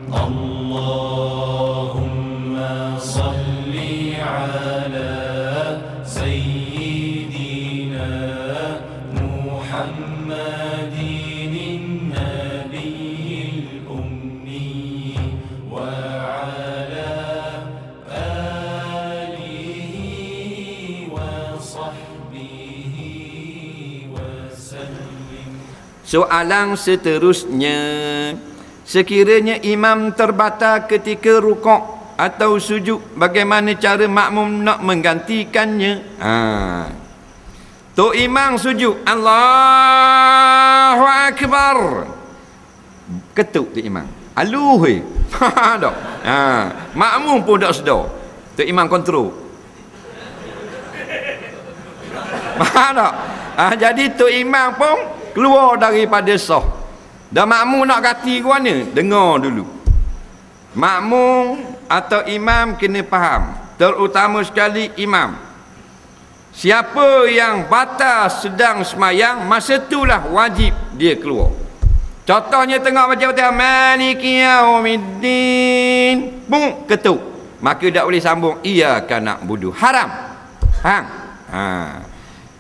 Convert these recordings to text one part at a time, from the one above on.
Allahumma salli ala sayyidina Muhammadin nabiyil ummi wa ala alihi wa sahbihi wa sallim. Soalan seterusnya, sekiranya imam terbatal ketika rukuk atau sujud, bagaimana cara makmum nak menggantikannya? Tok imam sujud, Allahu Akbar, ketuk tok imam, aluh tak? Makmum pun tak sedar, tok imam kontrol. Faham tak? Jadi tok imam pun keluar daripada sah. Dan makmum nak ganti ke mana? Dengar dulu. Makmum atau imam kena faham, terutama sekali imam, siapa yang batal sedang semayang, masa itulah wajib dia keluar. Contohnya tengah baca Fatihah, Maliki Yaumiddin, bung ketuk, maka tak boleh sambung Iyyaka na'budu, haram. Faham?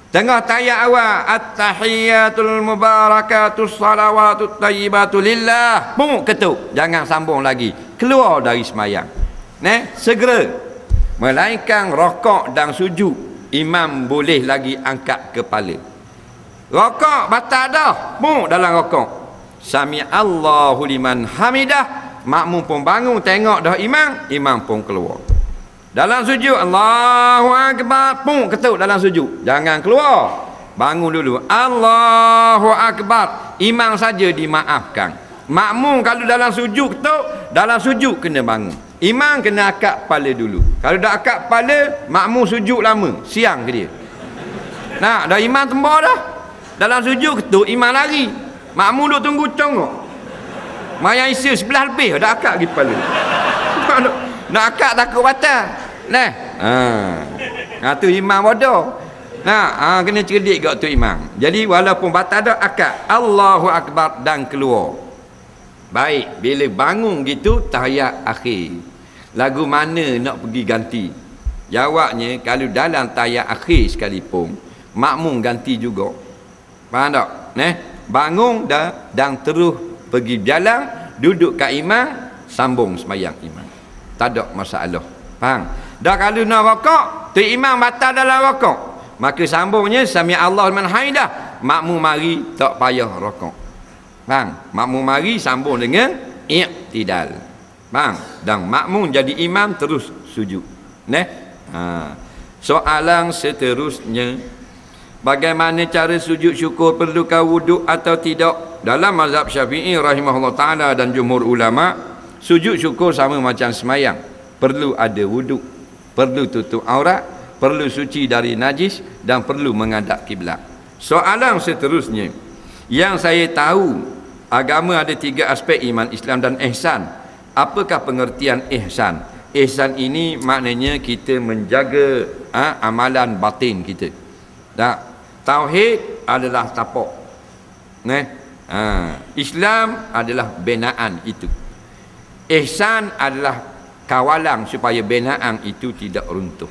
Tengah tayat awal, At-tahiyyatul mubarakatus salawatut tayyibatu lillah, bung ketuk, jangan sambung lagi, keluar dari semayang. Segera. Melainkan rokok dan sujud, imam boleh lagi angkat kepala. Rokok batal dah, bung dalam rokok, Sami Allahu liman hamidah, makmum pun bangun tengok dah imam pun keluar. Dalam sujud, Allahu Akbar, pun ketuk dalam sujud, jangan keluar, bangun dulu, Allahu Akbar, imam saja dimaafkan. Makmum kalau dalam sujud ketuk, dalam sujud kena bangun, imam kena akak kepala dulu. Kalau dah akak kepala, makmum sujud lama, siang ke dia? Nah, dah imam tembak dah, dalam sujud ketuk, imam lari, makmum duk tunggu congok, mayang isi 11 lebih dah akak pergi kepala. Nak akak takut batal. Tu imam bodoh. Kena cerdik kat tu imam. Jadi walaupun batal dah akak, Allahu Akbar dan keluar. Baik, bila bangun gitu tahiyat akhir, lagu mana nak pergi ganti? Jawabnya, kalau dalam tahiyat akhir sekalipun, makmum ganti juga. Faham tak? Bangun dah dan terus pergi berjalan, duduk kat imam, sambung sembahyang imam, tak ada masalah. Faham? Dah kalau nak rokok, tu imam batal dalam rokok, maka sambungnya Sami Allah liman hamidah, makmum mari, tak payah rokok. Faham? Makmum mari sambung dengan i'tidal. Faham? Dan makmum jadi imam terus sujud. Soalan seterusnya, bagaimana cara sujud syukur, perlukah wuduk atau tidak? Dalam mazhab Syafi'i rahimahullah ta'ala dan jumhur ulama, sujud syukur sama macam semayang, perlu ada wuduk, perlu tutup aurat, perlu suci dari najis, dan perlu menghadap kiblat. Soalan seterusnya, yang saya tahu agama ada 3 aspek, iman, Islam dan ihsan. Apakah pengertian ihsan? Ihsan ini maknanya kita menjaga amalan batin kita. Tauhid adalah tapak, Islam adalah binaan itu, ihsan adalah kawalan supaya binaan itu tidak runtuh.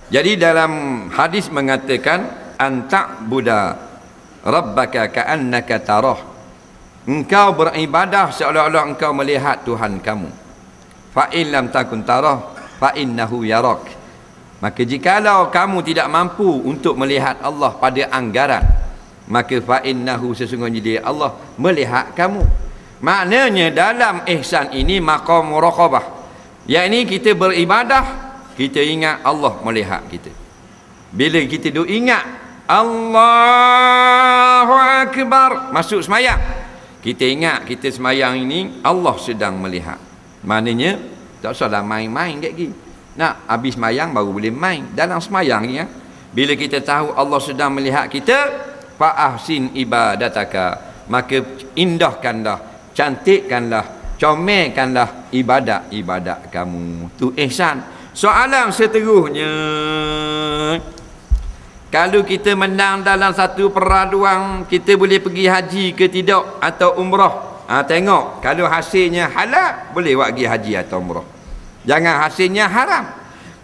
Jadi dalam hadis mengatakan, antak buddha rabbaka ka'annaka tarah, engkau beribadah seolah-olah engkau melihat Tuhan kamu. Fa in lam takun tarah fa innahu yarak, maka jikalau kamu tidak mampu untuk melihat Allah pada anggaran, maka fa innahu, sesungguhnya dia Allah melihat kamu. Maknanya dalam ihsan ini maqam muraqabah, yakni kita beribadah, kita ingat Allah melihat kita. Bila kita duk ingat Allahu Akbar masuk semayang, kita ingat kita semayang ini Allah sedang melihat. Maknanya tak usahlah main-main kat gini. Nak habis semayang baru boleh main. Dalam semayang ni bila kita tahu Allah sedang melihat kita, fa ahsin ibadataka, maka indahkanlah, cantikkanlah, comelkanlah ibadat-ibadat kamu. Tu ihsan. Soalan seterusnya, Kalau kita menang dalam satu peraduan, kita boleh pergi haji ke tidak atau umrah. Tengok, kalau hasilnya halal, boleh buat pergi haji atau umrah. Jangan hasilnya haram.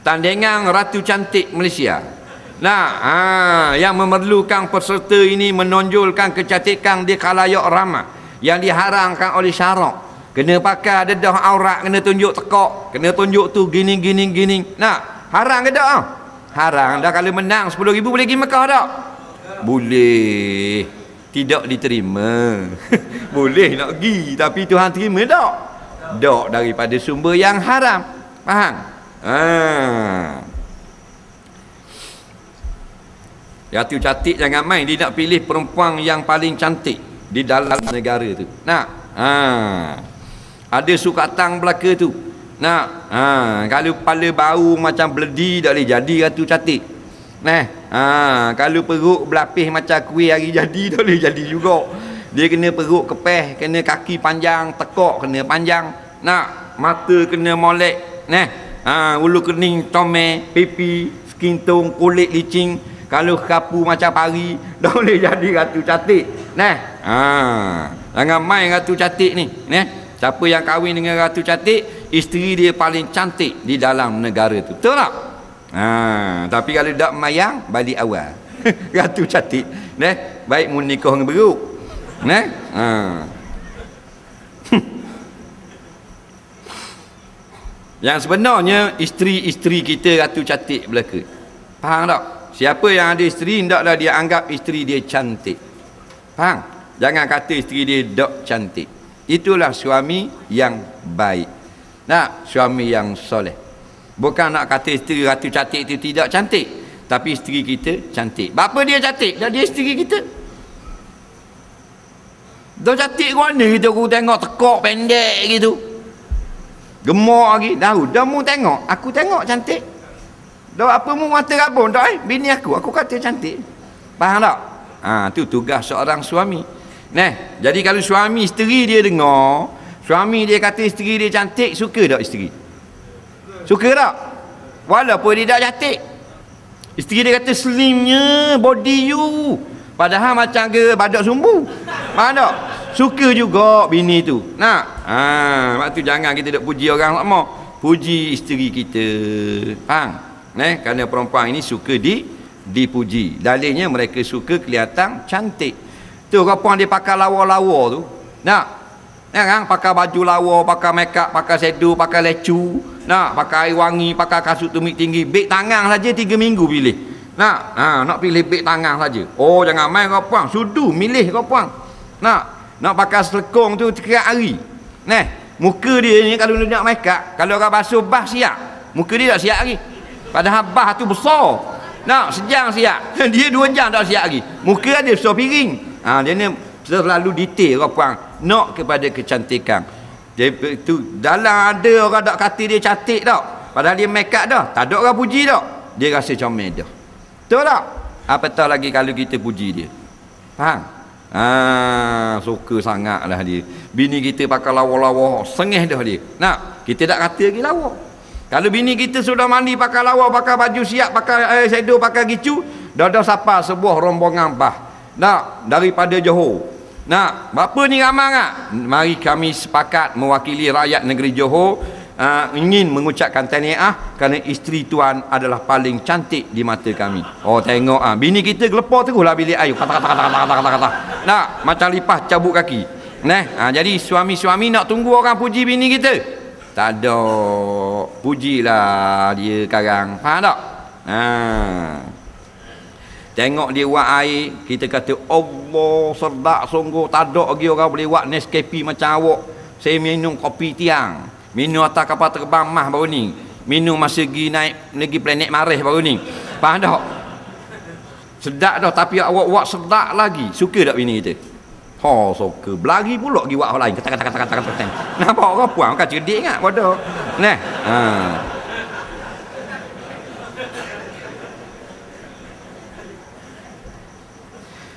Tandingan Ratu Cantik Malaysia. Nah, yang memerlukan peserta ini menonjolkan kecantikan di khalayak ramai, yang diharamkan oleh syarak. Kena pakai dedah aurat, kena tunjuk tekak, kena tunjuk tu gini. Nah, haram ke tak? Haram dah. Kalau menang 10,000 boleh pergi Mekah tak? Boleh. Tidak diterima. Boleh nak pergi, tapi Tuhan terima tak? Tak, daripada sumber yang haram. Faham? Ratu cantik jangan main. Dia nak pilih perempuan yang paling cantik di dalam negara tu. Nah, ada sukatan belaka tu. Nah, kalau kepala bau macam beledi, tak boleh jadi ratu cantik. Nah, kalau perut berlapis macam kuih hari jadi, tak boleh jadi juga. Dia kena perut kepeh, kena kaki panjang, tekak kena panjang. Nah, mata kena molek. Nah, ulu kening comel, pipi, skintung, kulit licin. Kalau kapu macam pari, dah boleh jadi ratu cantik. Jangan main ratu cantik ni. Siapa yang kahwin dengan ratu cantik, isteri dia paling cantik di dalam negara tu. Betul tak? Tapi kalau tak mayang, balik awal. Ratu cantik. Baik mu nikah dengan beruk. Yang sebenarnya isteri-isteri kita ratu cantik belaka. Faham tak? Siapa yang ada isteri, hendaklah dia anggap isteri dia cantik. Faham? Jangan kata isteri dia tak cantik. Itulah suami yang baik. Nah, suami yang soleh. Bukan nak kata isteri ratu cantik itu tidak cantik, tapi isteri kita cantik. Bapa dia cantik, dah dia isteri kita. Dah cantik ke mana kita tengok tekak pendek gitu. Gemuk lagi. Dah mu tengok, aku tengok cantik. Dah apa mu mata rabun dah bini aku kata cantik. Faham tak? Tu tugas seorang suami. Jadi kalau suami isteri dia dengar, suami dia kata isteri dia cantik, suka tak isteri? Suka tak? Walaupun dia tak cantik. Isteri dia kata slimnya body you, padahal macam ke badak sumbu. Faham tak? Suka juga bini tu. Sebab tu jangan kita duk puji orang sama. Puji isteri kita. Faham? Kerana perempuan ini suka dipuji. Dalilnya mereka suka kelihatan cantik. Tu perempuan dia pakai lawa-lawa tu. Kan pakai baju lawa, pakai make up, pakai shadow, pakai lecu, pakai air wangi, pakai kasut tumit tinggi. Beg tangan saja 3 minggu pilih. Nak pilih beg tangan saja. Oh, jangan main perempuan. Sudu milih perempuan. Nak pakai selekong tu 3 hari. Muka dia ni kalau dia nak make up, kalau orang basuh bah siap. Muka dia tak siap lagi. Padahal bah tu besar. Sejam siap. Dia 2 jam tak siap lagi. Muka dia besar piring. Dia ni terlalu detail perempuan. Nak kepada kecantikan. Dia tu dalam ada orang tak kata dia cantik tak. Padahal dia make up dah. Tak ada orang puji tak. Dia rasa comel dah. Betul tak? Apatah lagi kalau kita puji dia. Faham? Suka sangatlah dia. Bini kita pakai lawa-lawa, sengih dah dia. Kita tak kata lagi lawa. Kalau bini kita sudah mandi pakai lawa, pakai baju siap, pakai shadow, pakai gicu, dah sapa sebuah rombongan bah. Daripada Johor. Bapa ni ramai tak? Mari kami sepakat mewakili rakyat negeri Johor, ingin mengucapkan tahniah kerana isteri tuan adalah paling cantik di mata kami. Oh, tengok bini kita gelepar teruslah bilik air. Kata. Macam lipas cabut kaki. Jadi suami-suami nak tunggu orang puji bini kita. Tak ada. Pujilah dia sekarang. Faham tak? Tengok dia buat air, kita kata Allah sedap sungguh. Tak ada lagi orang boleh buat Nescafe macam awak. Saya minum kopi tiang, minum atas kapal terbang mah baru ni, minum masa pergi naik negeri planet Maris baru ni. Faham tak? Sedap dah, tapi awak buat sedap lagi. Suka tak bini kita? Suka. Belagi pula pergi buat orang lain. Kata. Nampak orang puan kan cerdik ingat bodoh.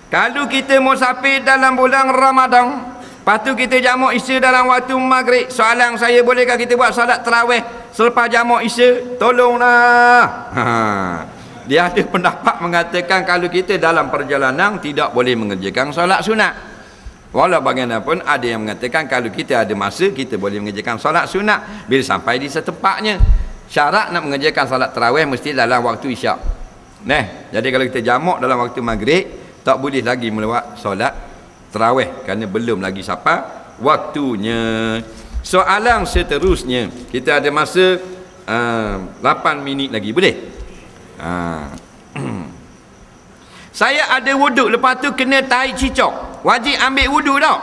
Kalau kita musafir dalam bulan Ramadan, lepas tu kita jamak isya dalam waktu maghrib, soalan saya, bolehkah kita buat salat tarawih selepas jamak isya? Tolonglah. Dia ada pendapat mengatakan kalau kita dalam perjalanan tidak boleh mengerjakan solat sunat. Walau bagaimanapun ada yang mengatakan kalau kita ada masa kita boleh mengerjakan solat sunat bila sampai di setempatnya. Syarat nak mengerjakan solat tarawih mesti dalam waktu isyak. Jadi kalau kita jamak dalam waktu maghrib tak boleh lagi melewat solat tarawih kerana belum lagi sampai waktunya. Soalan seterusnya, kita ada masa 8 minit lagi, boleh? Saya ada wuduk, lepas tu kena tarik cicak, wajib ambil wuduk tak?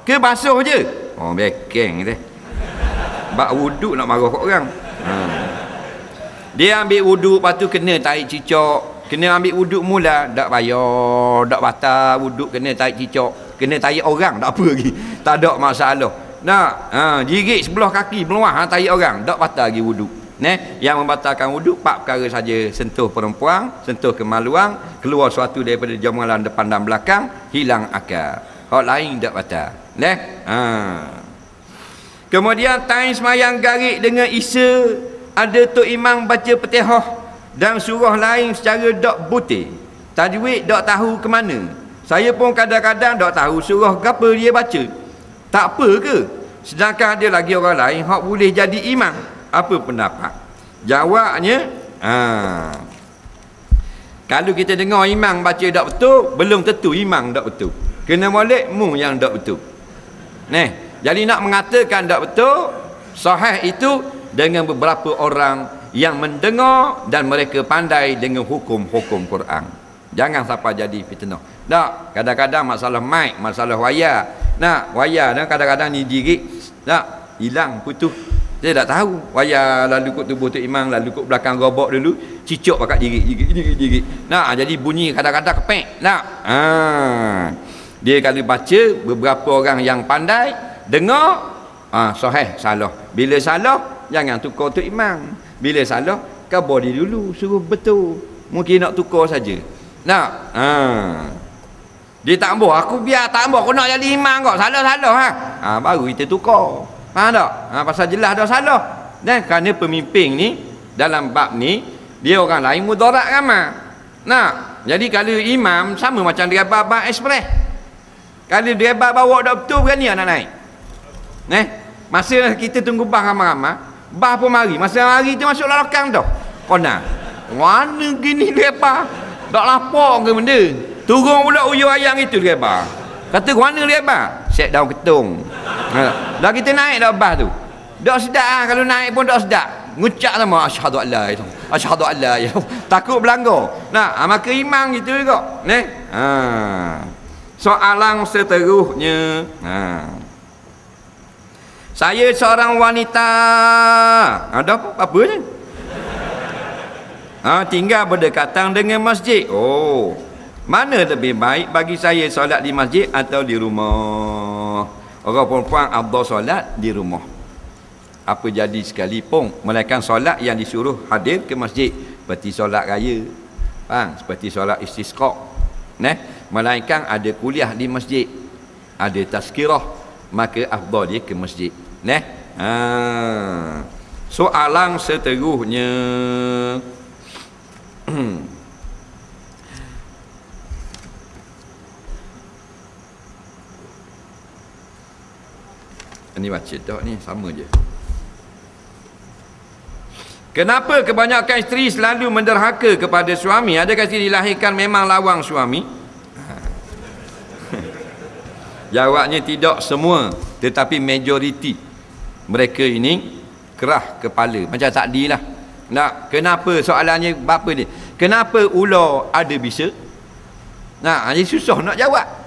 Ke basuh je? Oh, bekeng dia. Bak wuduk nak marah kat orang. Dia ambil wuduk, lepas tu kena tarik cicak. Kena ambil wuduk mula, tak payah, tak batal wuduk kena tarik cicak. Kena tarik orang, tak apa lagi. Tak ada masalah. Nak, jirit sebelah kaki meluah, tarik orang, tak batal lagi wuduk. Yang membatalkan wuduk 4 perkara saja: sentuh perempuan, sentuh kemaluan, keluar suatu daripada jamalan depan dan belakang, hilang akal. Hak lain tak batal. Kemudian time semayang garik dengan isa, ada tok imam baca Fatihah dan surah lain secara dak butir. Tajwid dak tahu ke mana. Saya pun kadang-kadang dak tahu surah apa dia baca. Tak apa ke? Sedangkan ada lagi orang lain hak boleh jadi imam. Apa pendapat? Jawabnya, kalau kita dengar imam baca tak betul, belum tentu imam tak betul. Kena molek mu yang tak betul. Jadi nak mengatakan tak betul, sahih itu dengan beberapa orang yang mendengar dan mereka pandai dengan hukum-hukum Quran. Jangan sampai jadi fitnah. Tak, kadang-kadang masalah mic, masalah wayar. Wayar dan kadang-kadang ni jirit, tak hilang putus. Dia tak tahu wayar lalu kot tubuh tu imam, lalu kot belakang robok dulu, cicok pakat jirit. Jadi bunyi kadang-kadang kepek. Dia kalau baca, beberapa orang yang pandai dengar, sahih salah. Bila salah, jangan tukar tu imam. Bila salah, khabar dia dulu, suruh betul. Mungkin nak tukar saja. Dia tak ambil, aku biar tak ambil, aku nak jadi imam kau, salah-salah baru kita tukar. Faham tak? Pasal jelas dah salah. Dan kerana pemimpin ni dalam bab ni dia orang lain mudarat ramai. Jadi kalau imam sama macam dia bab ekspres. Kalau dia bawa dak betul, berani nak naik. Masa kita tunggu bas ramai-ramai, bas pun mari. Masa mari tu masuk lokang dah. Kona. Mana gini lebar? Tak lapar ke benda? Turun pula uyur ayang itu lebar. Kata mana lebar? Set daun ketung. Dah kita naik dah bas tu. Tak sedap kalau naik pun tak sedap. Ngucap sama asyhadu alla itu. Asyhadu alla ya. Takut berlanggar. Maka imam gitu juga. Soalan seterusnya. Saya seorang wanita. Ada apa je? Tinggal berdekatan dengan masjid. Mana lebih baik bagi saya, solat di masjid atau di rumah? Orang perempuan afdal solat di rumah. Apa jadi sekalipun, melainkan solat yang disuruh hadir ke masjid, seperti solat raya, seperti solat istisqa. Melainkan ada kuliah di masjid, ada tazkirah, maka afdal dia ke masjid. Soalan seterusnya. Ini baca tak ni, sama je. Kenapa kebanyakan isteri selalu menderhaka kepada suami? Adakah isteri dilahirkan memang lawang suami? Jawabnya tidak semua, tetapi majoriti mereka ini kerah kepala. Macam tadi lah. Kenapa soalannya apa ni? Kenapa ular ada bisa? Ini susah nak jawab.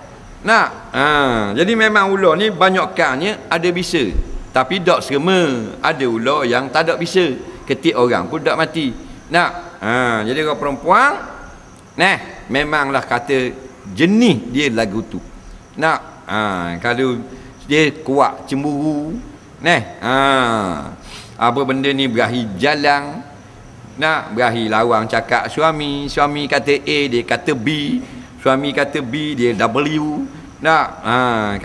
Jadi memang ular ni banyakkannya ada bisa. Tapi tak semua. Ada ular yang tak ada bisa. Ketik orang pun tak mati. Jadi orang perempuan, memanglah kata jenis dia lagu tu. Kalau dia kuat cemburu, apa benda ni berakhir jalan, berakhir lawang cakap suami kata A, dia kata B, suami kata B, dia W.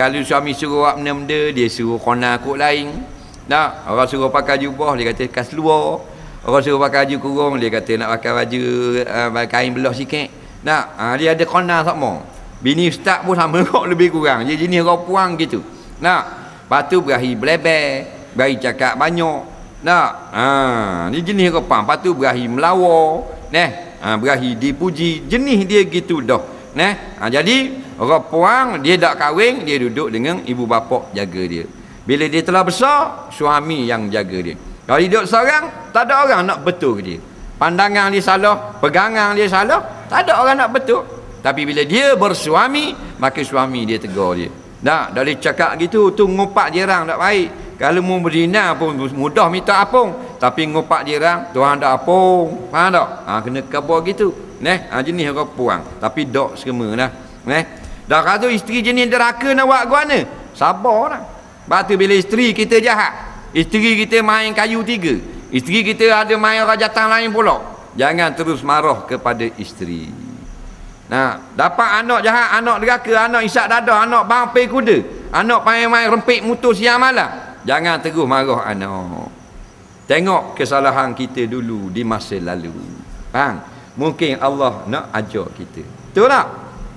Kalau suami suruh buat benda-benda, dia suruh kona kot lain. Orang suruh pakai jubah, dia kata kas luar. Orang suruh pakai baju kurung, dia kata nak pakai baju kain belah sikit. Nak, dia ada kona sama. Bini ustaz pun sama kok lebih kurang. Dia jenis orang puang gitu. Nak, lepas tu berahi beleber, berahi cakap banyak. Nak, ni jenis orang puang. Lepas tu berahi melawar, berahi dipuji. Jenis dia gitu dah. Jadi orang puang dia tak kahwin, dia duduk dengan ibu bapa jaga dia. Bila dia telah besar, suami yang jaga dia. Kalau hidup seorang, tak ada orang nak betul dia. Pandangan dia salah, pegangan dia salah, tak ada orang nak betul. Tapi bila dia bersuami, maka suami dia tegur dia. Tak, dari cakap gitu, tu ngopak jirang tak baik. Kalau mau berzina pun mudah minta apung. Tapi ngopak jirang, Tuhan tak apung. Faham tak? Kena kabar gitu. Jenis orang puang. Tapi dok semua lah. Dah kata isteri jenis deraka nak buat guana. Sabar lah. Sebab tu bila isteri kita jahat, isteri kita main kayu 3, isteri kita ada main rajatan lain pula, jangan terus marah kepada isteri. Dapat anak jahat, anak deraka, anak isap dadah, anak bangpai kuda, anak main rempik motor siang malam, jangan terus marah anak. Tengok kesalahan kita dulu di masa lalu. Faham? Mungkin Allah nak ajar kita. Betul tak?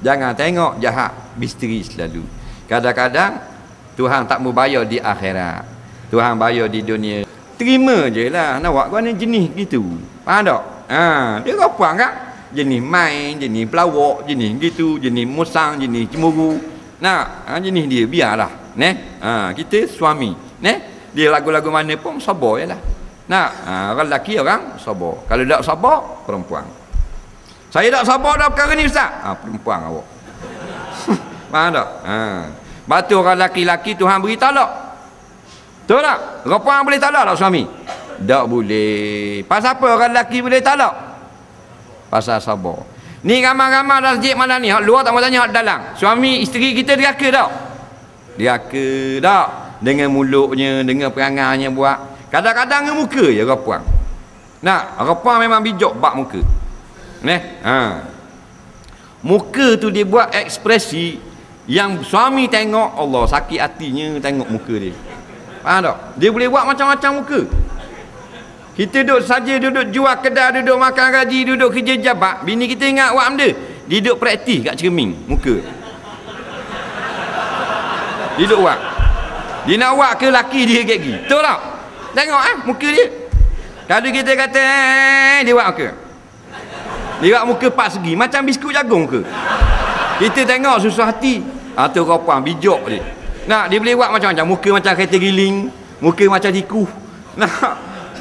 Jangan tengok jahat bisteri selalu. Kadang-kadang Tuhan tak mau bayar di akhirat, Tuhan bayar di dunia. Terima je lah. Nak buat mana jenis gitu. Faham tak? Dia apa kan? Jenis main, jenis pelawak, jenis gitu, jenis musang, jenis cemburu. Jenis dia biarlah. Kita suami. Dia lagu-lagu mana pun sabar je lah. Orang lelaki orang sabar. Kalau tak sabar, perempuan. Saya tak sabar dah perkara ni ustaz. Perempuan awak. Faham tak? Batu orang lelaki-lelaki Tuhan beri talak. Betul tak? Perempuan boleh talak tak suami? Tak boleh. Pasal apa orang lelaki boleh talak? Pasal sabar. Ni ramai-ramai dalam masjid malam ni, hak luar tak mau tanya hak dalam. Suami isteri kita deraka tak? Deraka tak? Dengan mulutnya, dengan perangainya buat. Kadang-kadang dengan muka je orang puang. Orang puang memang bijak bak muka. Muka tu dia buat ekspresi yang suami tengok, Allah sakit hatinya tengok muka dia. Faham tak? Dia boleh buat macam-macam muka. Kita duduk jual kedai, duduk makan gaji, duduk kerja jabat, bini kita ingat buat benda, dia duduk praktis kat cermin muka. Dia duduk buat. Dia nak buat ke laki dia kayak gini. Betul tak? Tengok muka dia. Kalau kita kata dia buat muka. Dia buat muka 4 segi macam biskut jagung ke. Kita tengok susah hati. Tu orang bijak dia. Dia boleh buat macam-macam. Muka macam kereta giling, muka macam tikus.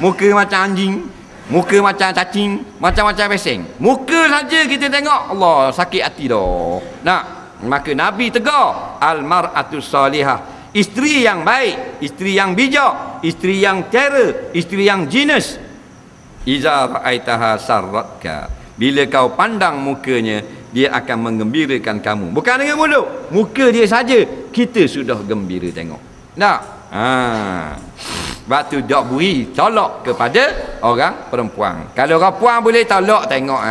Muka macam anjing, muka macam cacing, macam-macam peseng. Muka saja kita tengok, Allah sakit hati dah. Maka Nabi tegur, al-mar'atus salihah, isteri yang baik, isteri yang bijak, isteri yang terror, isteri yang jinas. Iza ra'aitaha sarratka, bila kau pandang mukanya, dia akan menggembirakan kamu. Bukan dengan mulut, muka dia saja kita sudah gembira tengok. Sebab tu tak beri tolak kepada orang perempuan. Kalau orang puan boleh tolak tengok.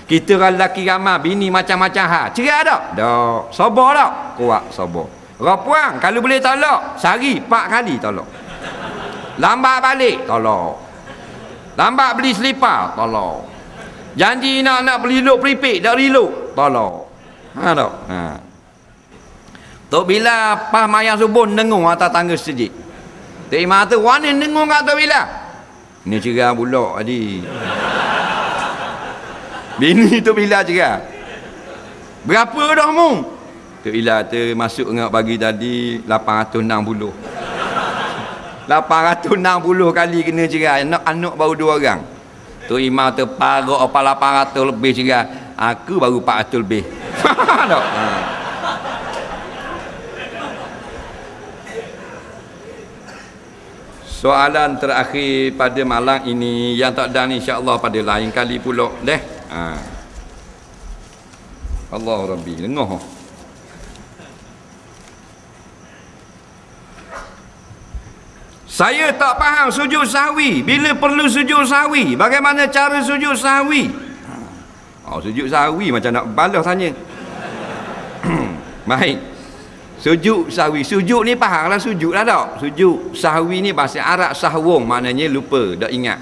Kita orang lelaki ramai bini macam-macam cerai tak? Tak. Sabar tak? Kuat sabar. Orang puan kalau boleh tolak sehari 4 kali tolak. Lambat balik tolak. Lambat beli selipar tolak. Janji nak beli look prepaid dak reload tolak. Tak? Tok bila pas mayang subuh dengung atas tangga masjid. Tok Imam tu warna dengung kat Tok Bila. Ni cerah pula tadi. Bini Tok Bila cerah. Berapa dah mu? Tok Bila tu masuk dengan pagi tadi 860. 860 kali kena cerah. Anak baru 2 orang. Tok Imam tu parok apa 800 lebih cerah. Aku baru 400 lebih. Tak? Soalan terakhir pada malam ini yang tak ada ni insya-Allah pada lain kali pula deh. Allah Rabbi dengar. Saya tak faham sujud sahwi. Bila perlu sujud sahwi? Bagaimana cara sujud sahwi? Sujud sahwi macam nak balas tanya. Baik. Sujud sahwi. Sujud ni fahamlah sujud lah tak? Sujud sahwi ni bahasa Arab sahwung, maknanya lupa, tak ingat.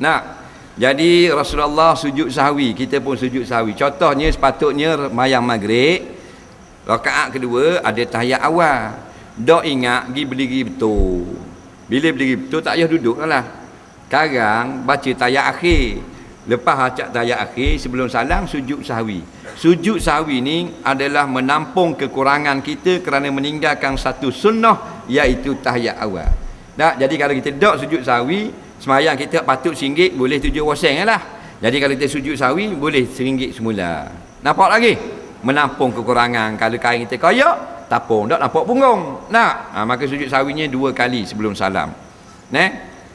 Nah, jadi Rasulullah sujud sahwi, kita pun sujud sahwi. Contohnya sepatutnya mayang maghrib rakaat kedua ada tahiyat awal. Dok ingat pergi berdiri betul. Bila berdiri betul tak payah duduklah. Sekarang baca tahiyat akhir. Lepas baca tahiyat akhir sebelum salam sujud sahwi. Sujud sahwi ni adalah menampung kekurangan kita kerana meninggalkan satu sunnah iaitu tahiyat awal. Nah, jadi kalau kita dok sujud sahwi, semayang kita patut RM1 boleh RM7 lah. Jadi kalau kita sujud sahwi boleh RM1 semula. Nampak lagi? Menampung kekurangan. Kalau kain kita koyak, tapung tak nampak punggung. Nah, maka sujud sahwinya 2 kali sebelum salam.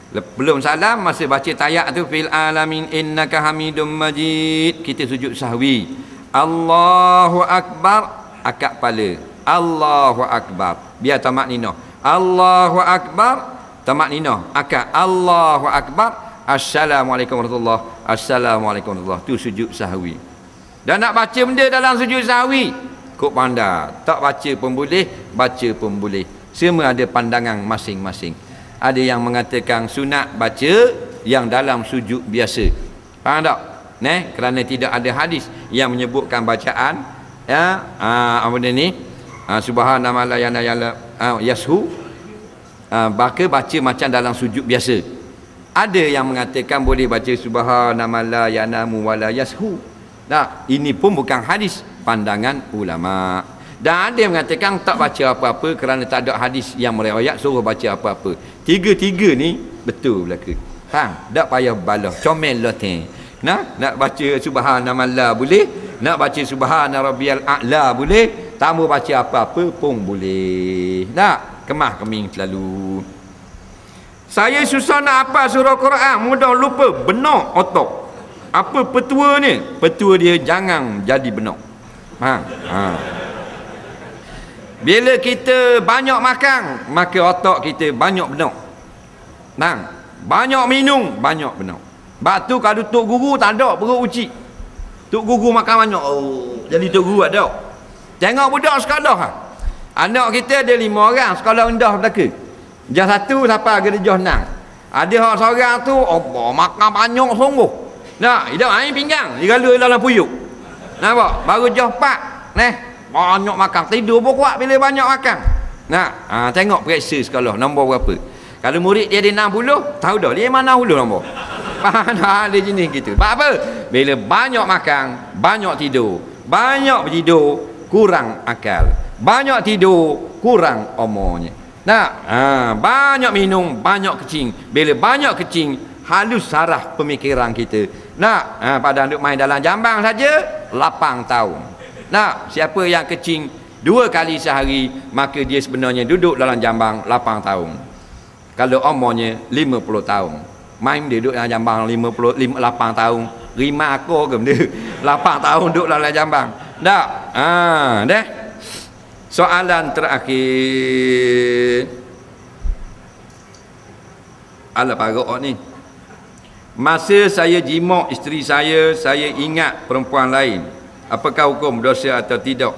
Belum salam masa baca tahiyat tu fil alamin innaka hamidum majid, kita sujud sahwi. Allahu akbar, akak kepala. Allahu akbar. Biar tamak ninah. Allahu akbar, tamak ninah. Akak Allahu akbar. Assalamualaikum warahmatullahi. Assalamualaikum warahmatullahi. Tu sujud sahwi. Dan nak baca benda dalam sujud sahwi, kok pandai. Tak baca pun boleh, baca pun boleh. Semua ada pandangan masing-masing. Ada yang mengatakan sunat baca yang dalam sujud biasa. Faham tak? Kerana tidak ada hadis yang menyebutkan bacaan apa ni? Subhanallah yashu. Baca macam dalam sujud biasa. Ada yang mengatakan boleh baca subhanallah yanamu wala yashu. Nah, ini pun bukan hadis, pandangan ulama. Dan ada yang mengatakan tak baca apa-apa kerana tak ada hadis yang meriwayat suruh baca apa-apa. Tiga-tiga ni betul belaka. Tak payah balah, comel lah teng. Nak baca subhanallah boleh, nak baca subhana rabbiyal a'la boleh, tak mau baca apa-apa pun boleh. Nak kemah keming selalu. Saya susah nak hafal surah Quran, mudah lupa, benar otak. Apa petua ni? Petua dia jangan jadi benar. Bila kita banyak makan, maka otak kita banyak benar. Banyak minum, banyak benar. Sebab tu kalau tok guru tak ada perut ucik. Tok guru makan banyak. Jadi tok guru ada. Tengok budak sekolah. Anak kita ada 5 orang sekolah rendah belaka. Jah 1 sampai ke jah 6. Ada hak seorang tu makan banyak sungguh. Hidup air pinggang, digala dalam puyuk. Nampak? Baru jah 4. Banyak makan, tidur pun kuat bila banyak makan. Tengok periksa sekolah nombor berapa. Kalau murid dia ada 60, tahu dah dia mana 60 nombor. Ada jenis gitu. Sebab apa? Bila banyak makan, banyak tidur. Banyak bertidur, kurang akal. Banyak tidur, kurang umurnya. Banyak minum, banyak kecing. Bila banyak kecing, halus saraf pemikiran kita. Pada duduk main dalam jambang saja 8 tahun. Siapa yang kecing 2 kali sehari, maka dia sebenarnya duduk dalam jambang 8 tahun. Kalau umurnya 50 tahun, main dia duduk dalam jambang 58 tahun. Rima aku ke benda 8 tahun duduk dalam jambang. Soalan terakhir. Ala parok ni. Masa saya jima isteri saya ingat perempuan lain. Apakah hukum dosa atau tidak?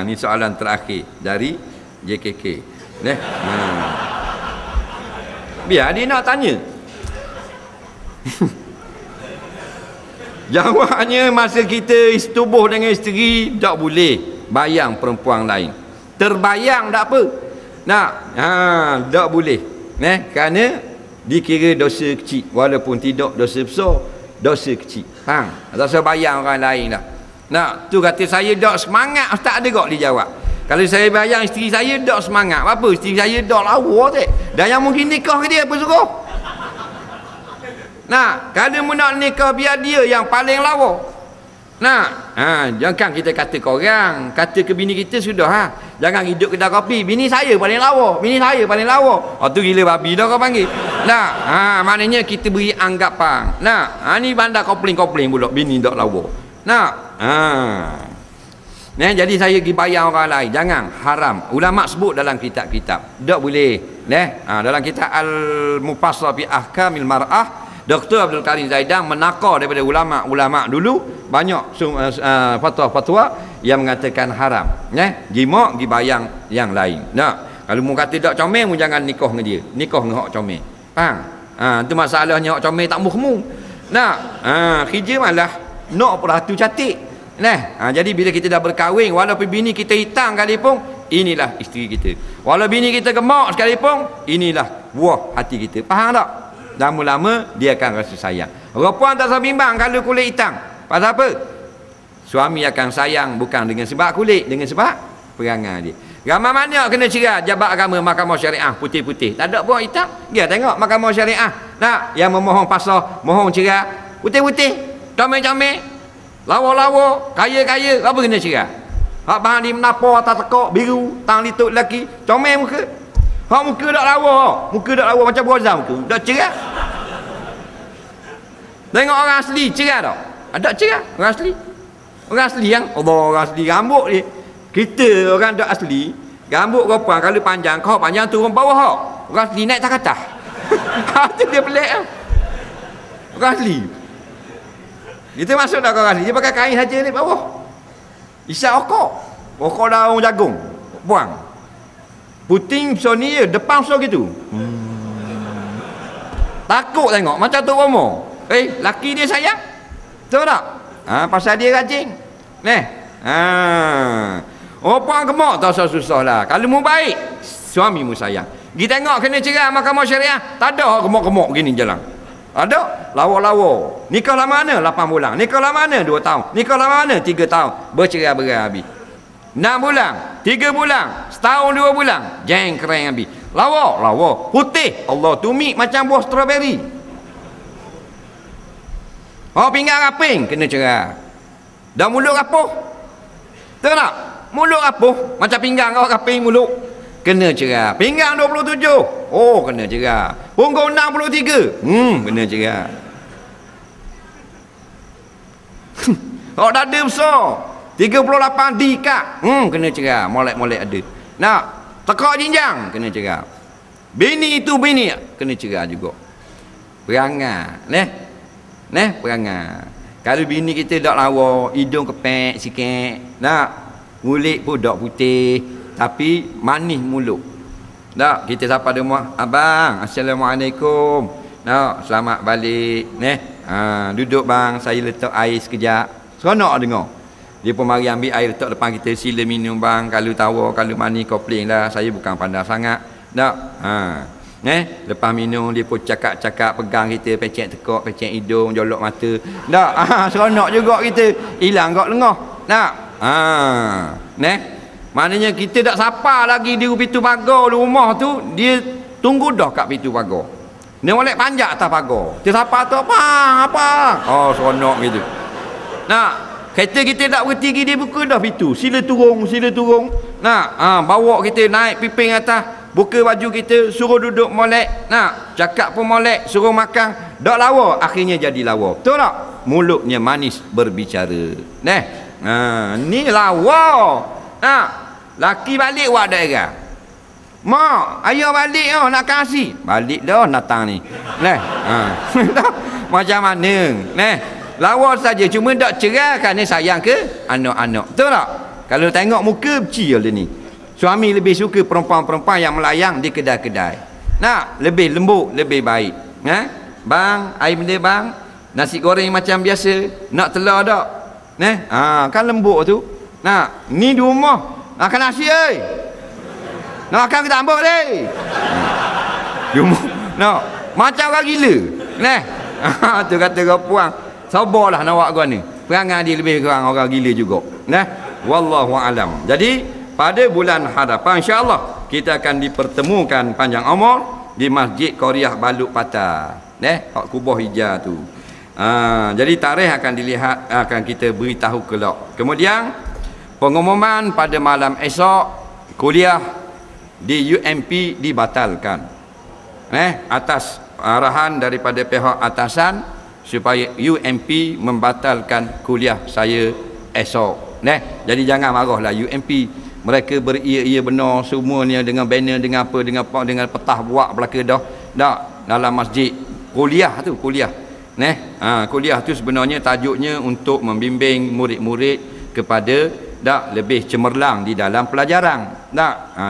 Ni soalan terakhir dari JKK. Biar dia nak tanya. Jawabnya masa kita tubuh dengan isteri tak boleh bayang perempuan lain. Terbayang tak apa. Tak boleh. Kerana dikira dosa kecil, walaupun tidak dosa besar, dosa kecil. Dosa bayang orang lain dah. Tu kata saya dak semangat, ustaz ada kok dia jawab. Kalau saya bayang isteri saya dak semangat, apa isteri saya dak lawa tak? Dan yang mungkin nikah ke dia apa suruh? Kalau mu nak nikah biar dia yang paling lawa. Jangan kita kata ke orang, kata ke bini kita sudah. Jangan hidup kedai kopi, bini saya paling lawa, bini saya paling lawa. Tu gila babi dah kau panggil. Maknanya kita beri anggapan. Ni bandar kopling-kopling pula bini dak lawa. Jadi saya pergi bayar orang lain, jangan, haram. Ulama sebut dalam kitab-kitab, tak boleh. Dalam kitab Al-Mufassal fi Ahkamil Mar'ah, Dr. Abdul Karim Zaidan menakar daripada ulama-ulama dulu banyak fatwa-fatwa yang mengatakan haram. Jima pergi bayang yang lain. Kalau mu kata tak comel, mu jangan nikah dengan dia. Nikah dengan hak comel. Faham? Tu masalahnya awak comel tak muhmu. Nah, kerja malah nak peratu cantik. Jadi bila kita dah berkahwin, walaupun bini kita hitam sekalipun, inilah isteri kita. Walau bini kita gemuk sekalipun, inilah buah hati kita. Faham tak? Lama-lama dia akan rasa sayang. Perempuan tak usah bimbang kalau kulit hitam. Pasal apa? Suami akan sayang bukan dengan sebab kulit, dengan sebab perangai dia. Ramai mana kena cerai jabat agama mahkamah syariah putih-putih. Tak ada pun hitam. Dia tengok mahkamah syariah. Nak yang memohon pasal, mohon cerai putih-putih, comel-comel, lawa-lawa, kaya-kaya, apa kena cerai? Hak bahan di menapa atas tekak biru, tang litut lelaki, comel muka. Hak muka dak lawa, muka dak lawa macam berozam muka. Dak cerai. Tengok orang asli cerai tak? Ada cerai orang asli. Orang asli yang Allah, orang asli rambut dia. Kita orang dak asli, rambut perempuan kalau panjang, kau panjang turun bawah hak. Orang asli naik tak atas. Itu dia pelik kan? Orang asli. Kita masuk dak orang asli, dia pakai kain saja ni bawah. Isap okok. Okok daun jagung. Buang. Puting Sony depan so gitu. Takut tengok macam tu Romo. Laki dia sayang. Tahu tak? Pasal dia rajin. Orang gemuk tak usah susah lah. Kalau mu baik, suami mu sayang. Kita tengok kena cerai mahkamah syariah, tak ada gemuk-gemuk gini jalan. Ada lawa-lawa. Nikah lama mana 8 bulan. Nikah lama mana 2 tahun. Nikah lama mana 3 tahun. Bercerai-berai habis. 6 bulan, 3 bulan, setahun 2 bulan, jeng keren habis. Lawa, putih. Allah tumik macam buah strawberry. Pinggang raping kena cerai. Dah mulut rapuh. Tahu tak? Mulut rapuh macam pinggang kau raping mulut. Kena cerai. Pinggang 27. Kena cerai. Punggung 63. Kena cerai. Dada besar 38 dikat. Kena cerai. Molek-molek ada. Nak tekak jinjang kena cerai. Bini itu bini kena cerai juga. Perangai. Perangai. Kalau bini kita dak lawa, hidung kepek sikit, kulit pun dak putih, tapi manis mulut. Kita sapa dia rumah, abang, assalamualaikum. Selamat balik. Duduk bang, saya letak air sekejap. Seronok dengar. Dia pun mari ambil air letak depan kita, sila minum bang. Kalau tawa, kalau manis komplain lah. Saya bukan pandai sangat. Lepas minum dia pun cakap-cakap, pegang kita, pecek tekak, pecek hidung, jolok mata. Seronok juga kita. Hilang kok lengah. Maknanya kita tak sapa lagi di pintu pagar rumah tu, dia tunggu dah kat pintu pagar. Dia molek panjat atas pagar. Dia sapa tu apa? Seronok gitu. Kereta kita tak berhenti lagi, dia buka dah pintu. Sila turun. Bawa kita naik piping atas. Buka baju kita, suruh duduk molek. Cakap pun molek, suruh makan. Dak lawa, akhirnya jadi lawa. Betul tak? Mulutnya manis berbicara. Ni lawa. Laki balik buat daerah. Mak, ayah balik nak kasih. Balik dah datang ni. Macam mana? Lawa saja, cuma dak cerai kerana sayang ke anak-anak. Betul tak? Kalau tengok muka, kecil dia ni. Suami lebih suka perempuan-perempuan yang melayang di kedai-kedai. Lebih lembut, lebih baik. Bang, air benda bang. Nasi goreng macam biasa. Nak telur tak? Kan lembut tu. Ni di rumah. Makan nasi nak makan ke tambah di rumah. Macam orang gila. Tu kata perempuan. Sabarlah nak buat gua ni. Perangai dia lebih kurang orang gila juga. Wallahu alam. Jadi pada bulan hadapan insya-Allah kita akan dipertemukan panjang umur di Masjid Qaryah Baluk Patah. Hak kubah hijau tu. Jadi tarikh akan dilihat, akan kita beritahu kelak. Kemudian pengumuman pada malam esok kuliah di UMP dibatalkan. Atas arahan daripada pihak atasan supaya UMP membatalkan kuliah saya esok. Jadi jangan marahlah UMP. Mereka beria-ia benar semuanya dengan banner, dengan apa, dengan petah buat belaka dah dalam masjid. Kuliah tu, kuliah. Kuliah tu sebenarnya tajuknya untuk membimbing murid-murid kepada lebih cemerlang di dalam pelajaran.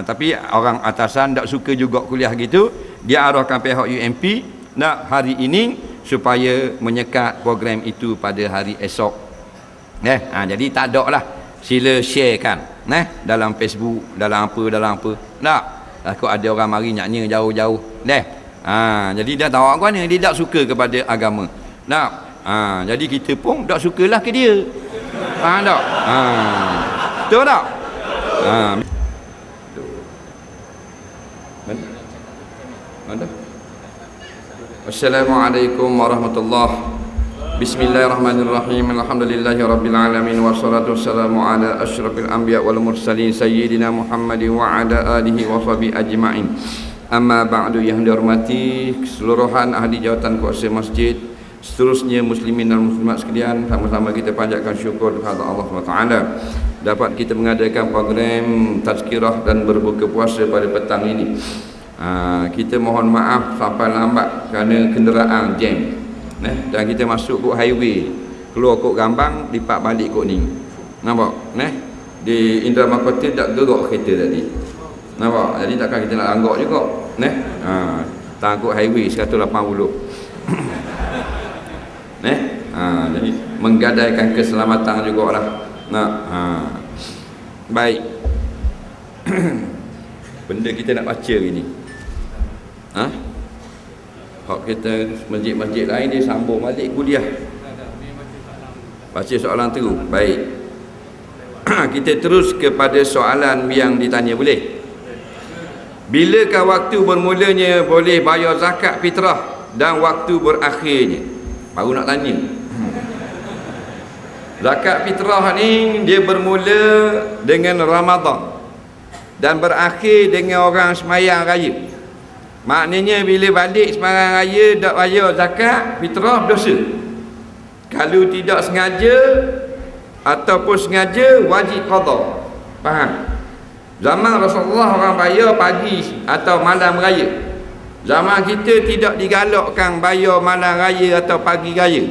Tapi orang atasan tak suka juga kuliah gitu. Dia arahkan pihak UMP nak hari ini supaya menyekat program itu pada hari esok. Jadi tak ada lah. Sila sharekan dalam Facebook, dalam apa. Tak. Takut ada orang mari nyanyi jauh-jauh. Jadi dia tahu apa ni, dia tak suka kepada agama. Tak. Jadi kita pun tak sukalah ke dia. Faham tak? Betul tak? Mana? Assalamualaikum warahmatullahi. Bismillahirrahmanirrahim. Alhamdulillahirabbil alamin wassalatu wassalamu ala asyrafil anbiya wal mursalin sayyidina Muhammadin wa ala alihi wa sahbihi ajma'in. Amma ba'du, yang dihormati keseluruhan ahli jawatan kuasa masjid, seterusnya muslimin dan muslimat sekalian, sama-sama kita panjatkan syukur kepada Allah SWT dapat kita mengadakan program tazkirah dan berbuka puasa pada petang ini. Kita mohon maaf sampai lambat kerana kenderaan jam. Dan kita masuk kod highway, keluar kod Gambang, lipat balik kod ni. Nampak? Di Indra Makota tak gerak kereta tadi. Nampak? Jadi takkan kita nak langgak juga. Tangkut highway 180. Jadi menggadaikan keselamatan jugalah. Baik. Benda kita nak baca hari ni. Hak kita masjid-masjid lain dia sambung balik kuliah. Baca soalan tu. Baik. Kita terus kepada soalan yang ditanya, boleh? Bilakah waktu bermulanya boleh bayar zakat fitrah dan waktu berakhirnya? Baru nak tanya. Zakat fitrah ni dia bermula dengan Ramadan dan berakhir dengan orang sembahyang raya. Maknanya bila balik sembahyang raya tak bayar zakat fitrah, dosa. Kalau tidak sengaja ataupun sengaja, wajib qada. Faham? Zaman Rasulullah orang bayar pagi atau malam raya. Zaman kita tidak digalakkan bayar malam raya atau pagi raya,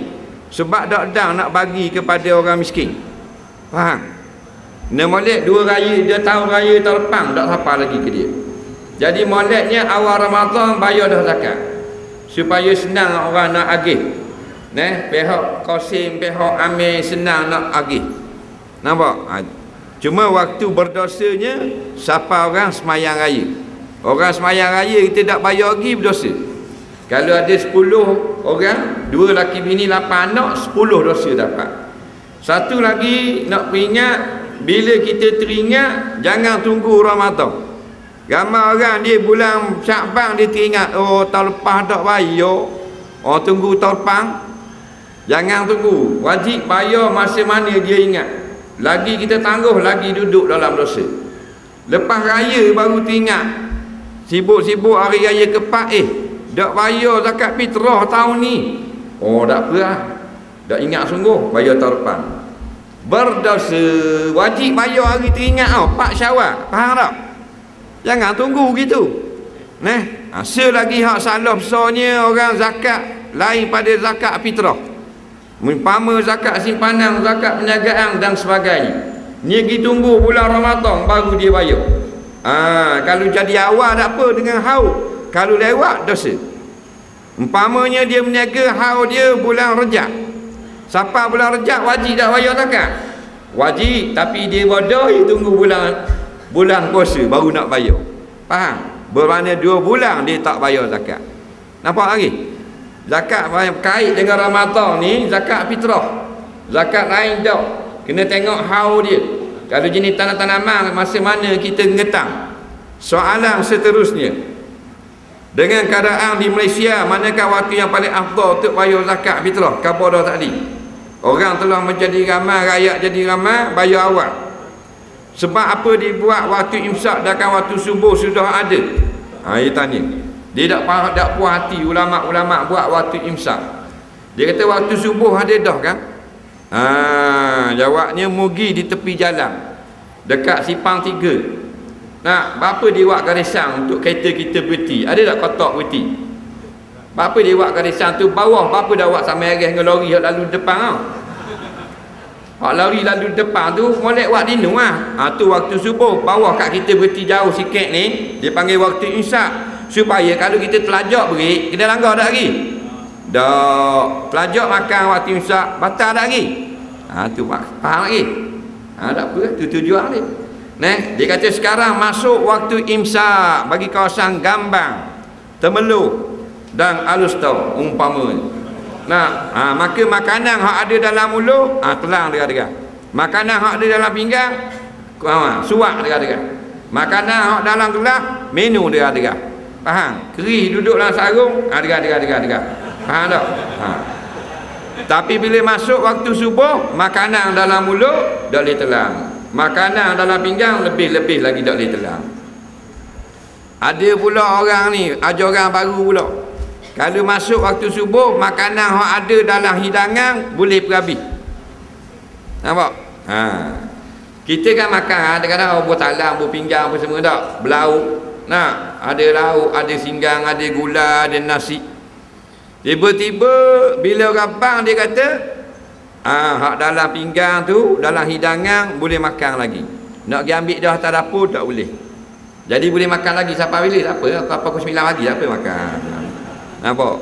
sebab tak ada nak bagi kepada orang miskin. Faham? Molek dua raya, dia tahun raya tahun depan tak siapa lagi ke dia. Jadi moleknya awal Ramadan bayar dah zakat, supaya senang orang nak agih. Pihak Qasim, pihak Amir senang nak agih. Nampak? Cuma waktu berdosanya siapa orang semayang raya. Orang semayang raya kita tak bayar lagi, berdosa. Kalau ada 10 orang, 2 laki bini 8 anak, 10 dosa dapat. Satu lagi nak peringat, bila kita teringat jangan tunggu Ramadan. Ramai orang dia bulan Syakban dia teringat, oh tahun lepas tak bayar, oh tunggu tahun depan. Jangan tunggu, wajib bayar masa mana dia ingat. Lagi kita tangguh, lagi duduk dalam dosa. Lepas raya baru teringat, sibuk-sibuk hari raya kepak, tak bayar zakat fitrah tahun ni. Oh tak apa lah, tak ingat sungguh, bayar tahun depan. Berdosa. Wajib bayar hari teringat tau, 4 Syawal. Faham tak? Jangan tunggu gitu. Selagi hak salah besarnya orang zakat lain pada zakat fitrah. Umpama zakat simpanan, zakat perniagaan dan sebagainya. Ni pergi tunggu bulan Ramadan baru dia bayar. Kalau jadi awal tak apa dengan haul. Kalau lewat dosa. Umpamanya dia berniaga, haul dia bulan Rejab. Siapa bulan Rejab wajib tak bayar zakat? Wajib, tapi dia bodoh, dia tunggu bulan puasa baru nak bayar. Faham? Bermakna 2 bulan dia tak bayar zakat. Nampak lagi? Zakat kait dengan Ramadan ni zakat fitrah. Zakat lain tak. Kena tengok haul dia. Kalau jenis tanam-tanaman masa mana kita ngetang. Soalan seterusnya, dengan keadaan di Malaysia, manakah waktu yang paling afdal untuk bayar zakat fitrah? Khabar dah tadi, orang telah menjadi ramai, rakyat jadi ramai, bayar awal. Sebab apa dibuat waktu imsak dan waktu subuh sudah ada? Dia tanya. Dia tak puas hati ulama-ulama buat waktu imsak. Dia kata waktu subuh ada dah kan? Jawabnya mugi di tepi jalan dekat Simpang 3. Berapa dia buat garisan untuk kereta kita berhenti? Ada tak kotak berhenti? Berapa dia buat garisan tu bawah? Berapa dah buat sampai atas dengan lori yang lalu depan tau? Hak lari lalu depan tu molek buat dinu lah. Tu waktu subuh, bawah kat kita berhenti jauh sikit ni dia panggil waktu imsak. supaya kalau kita telajak break, kena langgar tak lagi? Tak. Telajak makan waktu imsak, batal tak lagi? Tu faham lagi? Tak apa, tu tujuan dia. Dia kata sekarang masuk waktu imsak bagi kawasan Gambang, Temeloh dan Alustau umpamanya. Maka makanan hak ada dalam mulut telang dekat-dekat. Makanan hak ada dalam pinggang suak dekat-dekat. Makanan hak dalam gelas minum dekat-dekat. Faham? Kerih duduk dalam sarung dekat-dekat. Faham tak? Tapi bila masuk waktu subuh, makanan dalam mulut tak boleh telang. Makanan dalam pinggang lebih-lebih lagi tak boleh telang. Ada pula orang ni, ajaran baru pula. Kalau masuk waktu subuh, makanan yang ada dalam hidangan boleh perhabis. Nampak? Kita kan makan, kadang-kadang buat talam, buat pinggang apa semua tak? Belauk. Ada lauk, ada singgang, ada gula, ada nasi. Tiba-tiba bila orang bang dia kata, hak dalam pinggang tu, dalam hidangan boleh makan lagi. Nak pergi ambil dah atas dapur tak boleh. Jadi boleh makan lagi sampai bila? Tak apa, pukul 9 pagi tak apa makan. Nampak?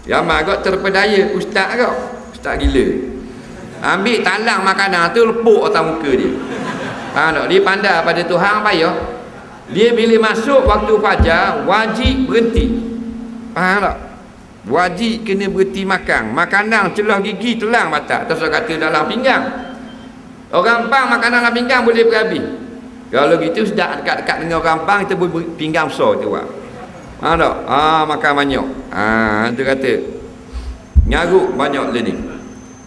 Ramai agak terpedaya ustaz agak. Ustaz gila. Ambil talang makanan tu lepuk atas muka dia. Faham tak? Dia pandai pada Tuhan payah. Dia bila masuk waktu fajar wajib berhenti. Faham tak? Wajib kena berhenti makan. Makanan celah gigi telang batal. Terus kata dalam pinggang. Orang bang makanan dalam pinggang boleh berhabis. Kalau gitu sedap dekat-dekat dengan orang bang, kita boleh pinggang besar tu buat. Faham tak? Makan banyak. Dia kata nyaruk banyak learning.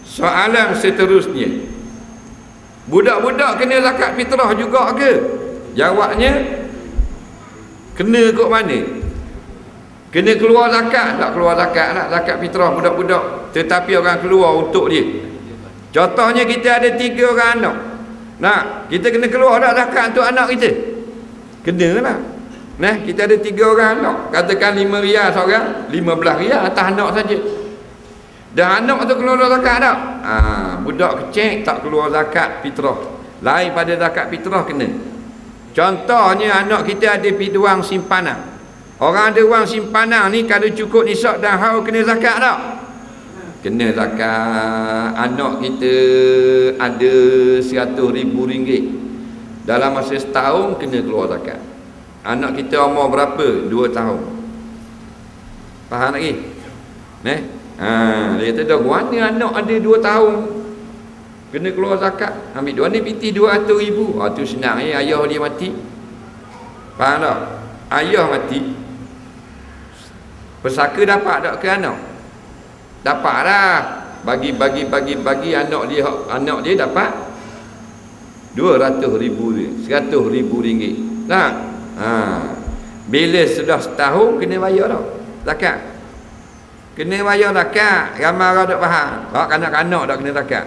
Soalan seterusnya, budak-budak kena zakat fitrah juga ke? Jawabnya, kena kot mana? Kena keluar zakat? Tak keluar zakat nak zakat fitrah budak-budak, tetapi orang keluar untuk dia. Contohnya kita ada 3 orang anak. Kita kena keluar tak zakat untuk anak kita? Kena lah. Kita ada 3 orang anak, katakan 5 riyal seorang, 15 riyal atas anak saja. Dan anak tu keluar zakat tak? Budak kecil tak keluar zakat fitrah. Lain pada zakat fitrah kena. Contohnya anak kita ada wang simpanan. Orang ada wang simpanan ni kalau cukup nisab dan haul kena zakat tak? Kena zakat. Anak kita ada RM100,000. Dalam masa setahun kena keluar zakat. Anak kita umur berapa? 2 tahun. Faham lagi? Dia kata dah mana anak ada 2 tahun kena keluar zakat. Ambil dua ni piti RM200,000. Tu senang ayah dia mati. Faham tak? Ayah mati, pesaka dapat tak ke anak? Dapat lah. Bagi anak dia dapat RM200,000, RM100,000 tak? Bila sudah setahun kena bayar tak zakat? Kena bayar zakat. Ramai orang tak faham. Kanak-kanak tak kena zakat.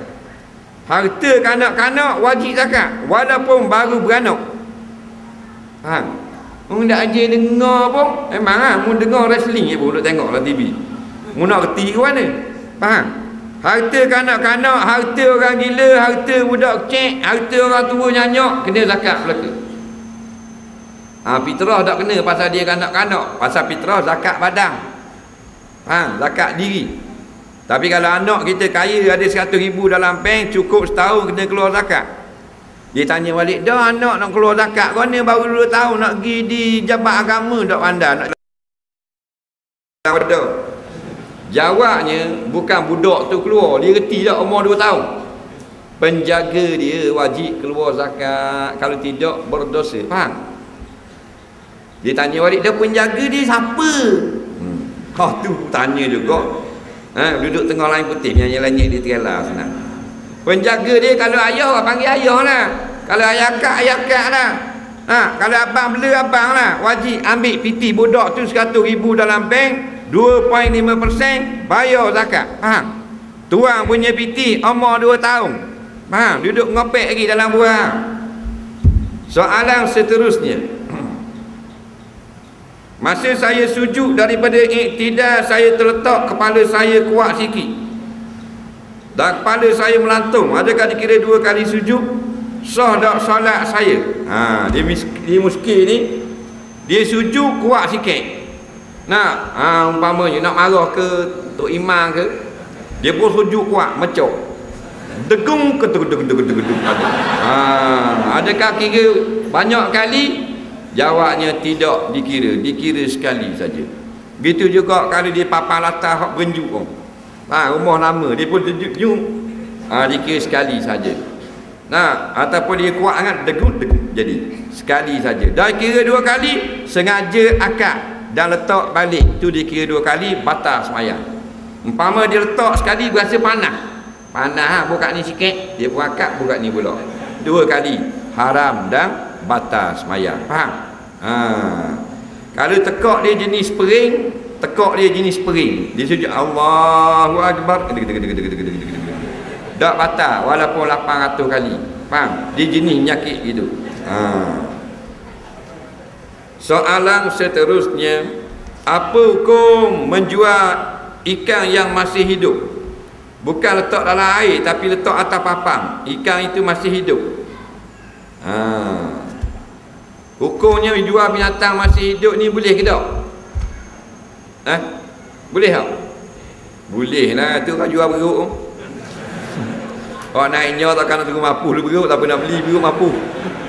Harta kanak-kanak wajib zakat walaupun baru beranak. Faham? Mu tak ajar dengar pun memang mu dengar wrestling je pun duk tengok dalam TV. Mu nak reti ke mana? Faham? Harta kanak-kanak, harta orang gila, harta budak kecil, harta orang tua nyanyak kena zakat belaka. Fitrah tak kena pasal dia kanak-kanak. Pasal fitrah zakat badan. Zakat diri. Tapi kalau anak kita kaya ada RM100,000 dalam bank, cukup setahun kena keluar zakat. Dia tanya balik, dah anak nak keluar zakat kau ni baru 2 tahun nak pergi di jabat agama tak pandai nak. Jawabnya bukan budak tu keluar, dia reti tak umur 2 tahun. Penjaga dia wajib keluar zakat, kalau tidak berdosa. Faham? Dia tanya balik, dia penjaga dia siapa? Tu tanya juga. Duduk tengah lain putih, nyanyi-nyanyi dia terela senang. Penjaga dia kalau ayah orang panggil ayah lah. Kalau ayah kak lah. Kalau abang bela abang lah. Wajib ambil piti budak tu RM100,000 dalam bank, 2.5% bayar zakat. Faham? Tuang punya piti umur 2 tahun. Faham? Duduk ngopek lagi dalam buah. Soalan seterusnya, masa saya sujud daripada iktidal, saya terletak kepala saya kuat sikit dan kepala saya melantung. Adakah dikira 2 kali sujud? Sah tak solat saya? Dia muskil ni. Dia sujud kuat sikit. Nah, umpamanya nak marah ke Tok Imam ke, dia pun sujud kuat, mecok. Degung ke degedeg. Adakah kira banyak kali? Jawabnya tidak dikira, dikira sekali saja. Begitu juga kalau dia papan latar hak berenjuk pun. Rumah lama dia pun sujud, dikira sekali saja. Nah, ataupun dia kuat sangat, degung jadi sekali saja. Dah kira 2 kali, sengaja akad dan letak balik, tu dikira 2 kali, batal sembahyang. Umpama dia letak sekali berasa panas buka ni sikit, dia pun akad buka ni pula, 2 kali, haram dan batal sembahyang. Faham? Kalau tekak dia jenis spring, dia sujud Allahu Akbar, tak batal walaupun 800 kali. Faham? Dia jenis nyakit gitu. Soalan seterusnya, apa hukum menjual ikan yang masih hidup? Bukan letak dalam air, tapi letak atas papan, ikan itu masih hidup. Hukumnya jual binatang masih hidup ni boleh ke tak? Boleh tak? Boleh lah, tu kan jual beruk. Orang naiknya takkan tunggu mampu lu beruk, tak nak beli beruk mampu.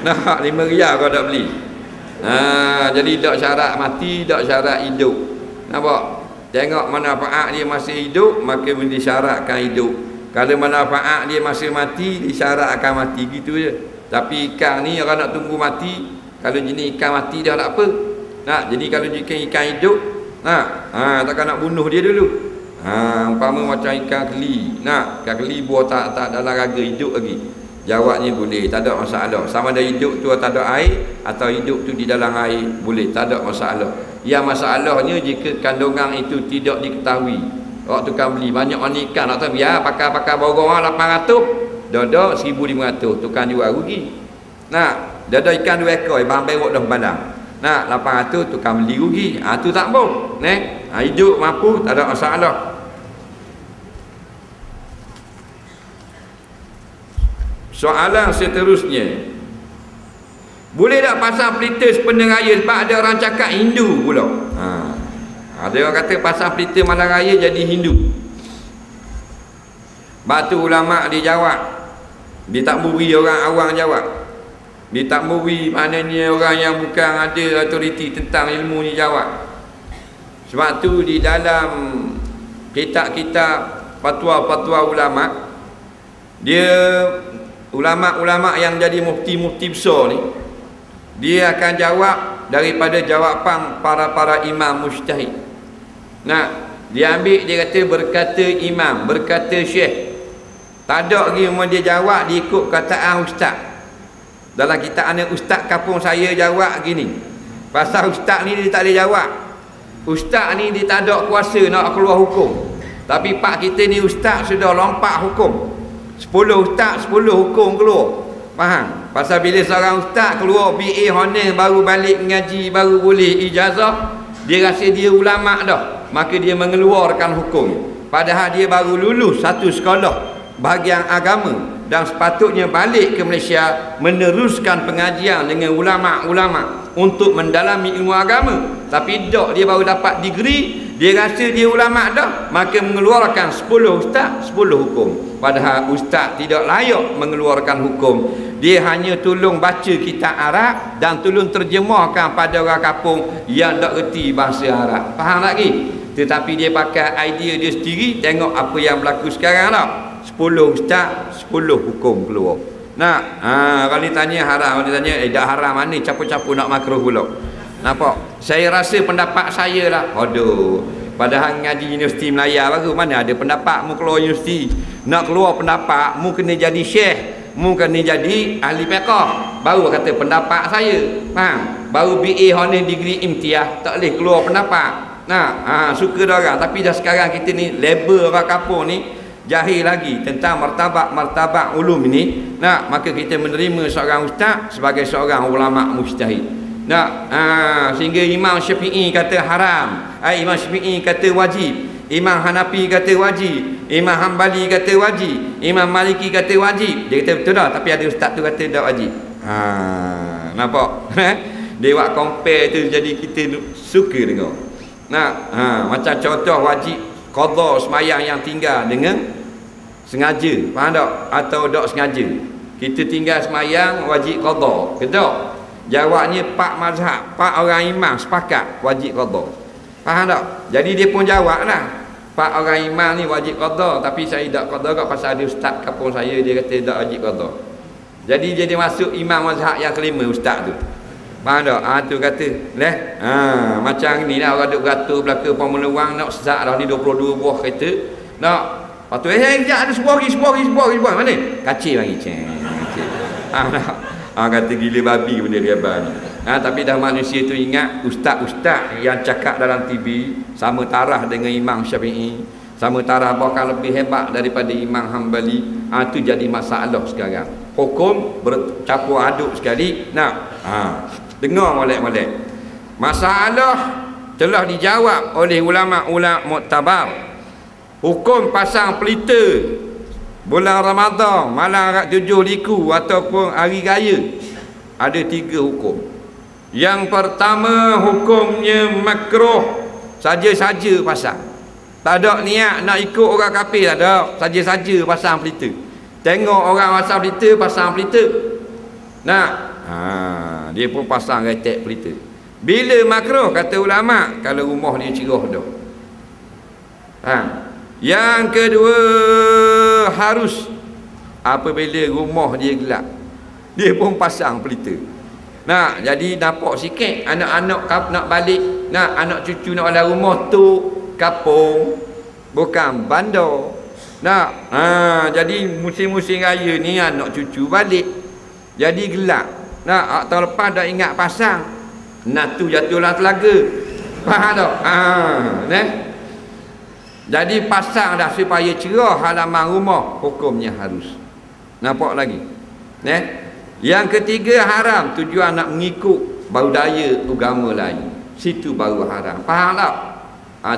Nak 5 riyal kau tak beli. Jadi tak syarat mati, tak syarat hidup. Nampak? Tengok manfaat dia masih hidup, maka disyaratkan hidup. Kalau manfaat dia masih mati, disyaratkan mati, gitu je. Tapi ikan ni orang nak tunggu mati. Kalau jenis ikan mati dah tak apa. Jadi kalau ikan hidup, takkan nak bunuh dia dulu. Umpama macam ikan keli. Ikan keli buah tak dalam raga, hidup lagi. Jawabnya boleh, tak ada masalah. Sama ada hidup tu tak ada air, atau hidup tu di dalam air, boleh, tak ada masalah. Yang masalahnya jika kandungan itu tidak diketahui. Waktu kan beli banyak orang ikan, nak tahu biar pakar-pakar borong 800, dah 1,500, tukang jual rugi. Dah ikan 2 ekor, bang berok dah balang. 800 tukang beli rugi. Tu tak boleh. Hidup mampu, tak ada masalah. Soalan seterusnya, boleh tak pasang pelita sepenuh raya? Sebab ada orang cakap Hindu pula. Ada orang kata pasang pelita malam raya jadi Hindu. Batu ulama' dia jawab, dia tak beri orang awam jawab. Dia tak beri, maknanya orang yang bukan ada autoriti tentang ilmu ni jawab. Sebab tu di dalam kitab-kitab fatwa-fatwa ulama', dia ulama'-ulama' yang jadi mufti-mufti besar ni, dia akan jawab daripada jawapan para imam mujtahid. Dia ambil, dia kata berkata imam, berkata syekh. Tak ada lagi dia jawab, dia ikut kataan ustaz. Dalam kitab ni, ustaz kampung saya jawab gini. Pasal ustaz ni dia tak boleh jawab. Ustaz ni dia tak ada kuasa nak keluar hukum. Tapi pak kita ni ustaz sudah lompat hukum. 10 ustaz, 10 hukum keluar. Faham? Pasal bila seorang ustaz keluar BA honor, baru balik mengaji, baru boleh ijazah, dia rasa dia ulama' dah, maka dia mengeluarkan hukum. Padahal dia baru lulus satu sekolah bahagian agama, dan sepatutnya balik ke Malaysia meneruskan pengajian dengan ulama'-ulama' untuk mendalami ilmu agama. Tapi tak, dia baru dapat degree, dia rasa dia ulama' dah, maka mengeluarkan 10 ustaz, 10 hukum. Padahal ustaz tidak layak mengeluarkan hukum. Dia hanya tolong baca kitab Arab dan tolong terjemahkan pada orang kampung yang tak reti bahasa Arab. Faham lagi? Tetapi dia pakai idea dia sendiri. Tengok apa yang berlaku sekarang tak? 10 ustaz, 10 hukum keluar. Kalau ditanya haram, kalau ditanya dah haram mana, capu-capu nak makruh pula. Nampak? Saya rasa pendapat saya lah. Aduh, padahal ngaji Universiti Melaya baru, mana ada pendapat mu keluar universiti. Nak keluar pendapat, mu kena jadi syekh, mu kena jadi ahli fiqh, baru kata pendapat saya. Faham? Baru BA honor degree imtiaz, tak boleh keluar pendapat. Suka dah orang. Tapi dah sekarang kita ni label orang kampung ni jahil lagi tentang martabat ulum ini. Maka kita menerima seorang ustaz sebagai seorang ulama' mujtahid. Sehingga Imam Syafi'i kata haram, Imam Syafi'i kata wajib, Imam Hanafi kata wajib, Imam Hanbali kata wajib, Imam Maliki kata wajib. Dia kata betul dah, tapi ada ustaz tu kata tak wajib. Nampak? Dia buat compare tu jadi kita suka dengar. Macam contoh wajib qada semayang yang tinggal dengan sengaja, faham tak? Atau tak sengaja. Kita tinggal semayang wajib qada, ke tak? Jawabnya 4 mazhab, 4 orang imam sepakat wajib qada. Faham tak? Jadi dia pun jawab lah, 4 orang imam ni wajib qada, tapi saya tak qada kat pasal ada ustaz kampung saya dia kata tak wajib qada. Jadi dia masuk imam mazhab yang kelima ustaz tu. Faham tak? Tu kata macam ni lah orang duk beratur belaka Formula 1 nak sesak dah ni 22 buah kereta. Nak lepas tu sekejap ada sebuah lagi mana? Kacil lagi kata gila babi benda dia abang ni. Tapi dah manusia tu ingat ustaz-ustaz yang cakap dalam TV sama taraf dengan Imam Syafi'i, sama taraf bahkan lebih hebat daripada Imam Hambali. Tu jadi masalah sekarang. Hukum bercampur aduk sekali. Dengar molek-molek. Masalah telah dijawab oleh ulama-ulama muktabar. Hukum pasang pelita bulan Ramadan, malam 7 liku ataupun hari raya, ada 3 hukum. Yang pertama, hukumnya makruh, saja-saja pasang. Tak ada niat nak ikut orang kafir, tak ada, saja-saja pasang pelita. Tengok orang pasang pelita, pasang pelita. Dia pun pasang retek pelita. Bila makruh kata ulama? Kalau rumah dia cerah dah. Yang kedua, harus apabila rumah dia gelap, dia pun pasang pelita. Jadi nampak sikit anak-anak nak balik, anak cucu nak balik rumah tu kampung, bukan bandar. Jadi musim-musim raya ni anak cucu balik, jadi gelap. Tahun lepas dah ingat pasang, tu jatuhlah telaga. Faham tak? Jadi pasang dah supaya cerah halaman rumah, hukumnya harus. Nampak lagi? Yang ketiga, haram tujuan nak mengikut budaya agama lain. Situ baru haram. Faham tak?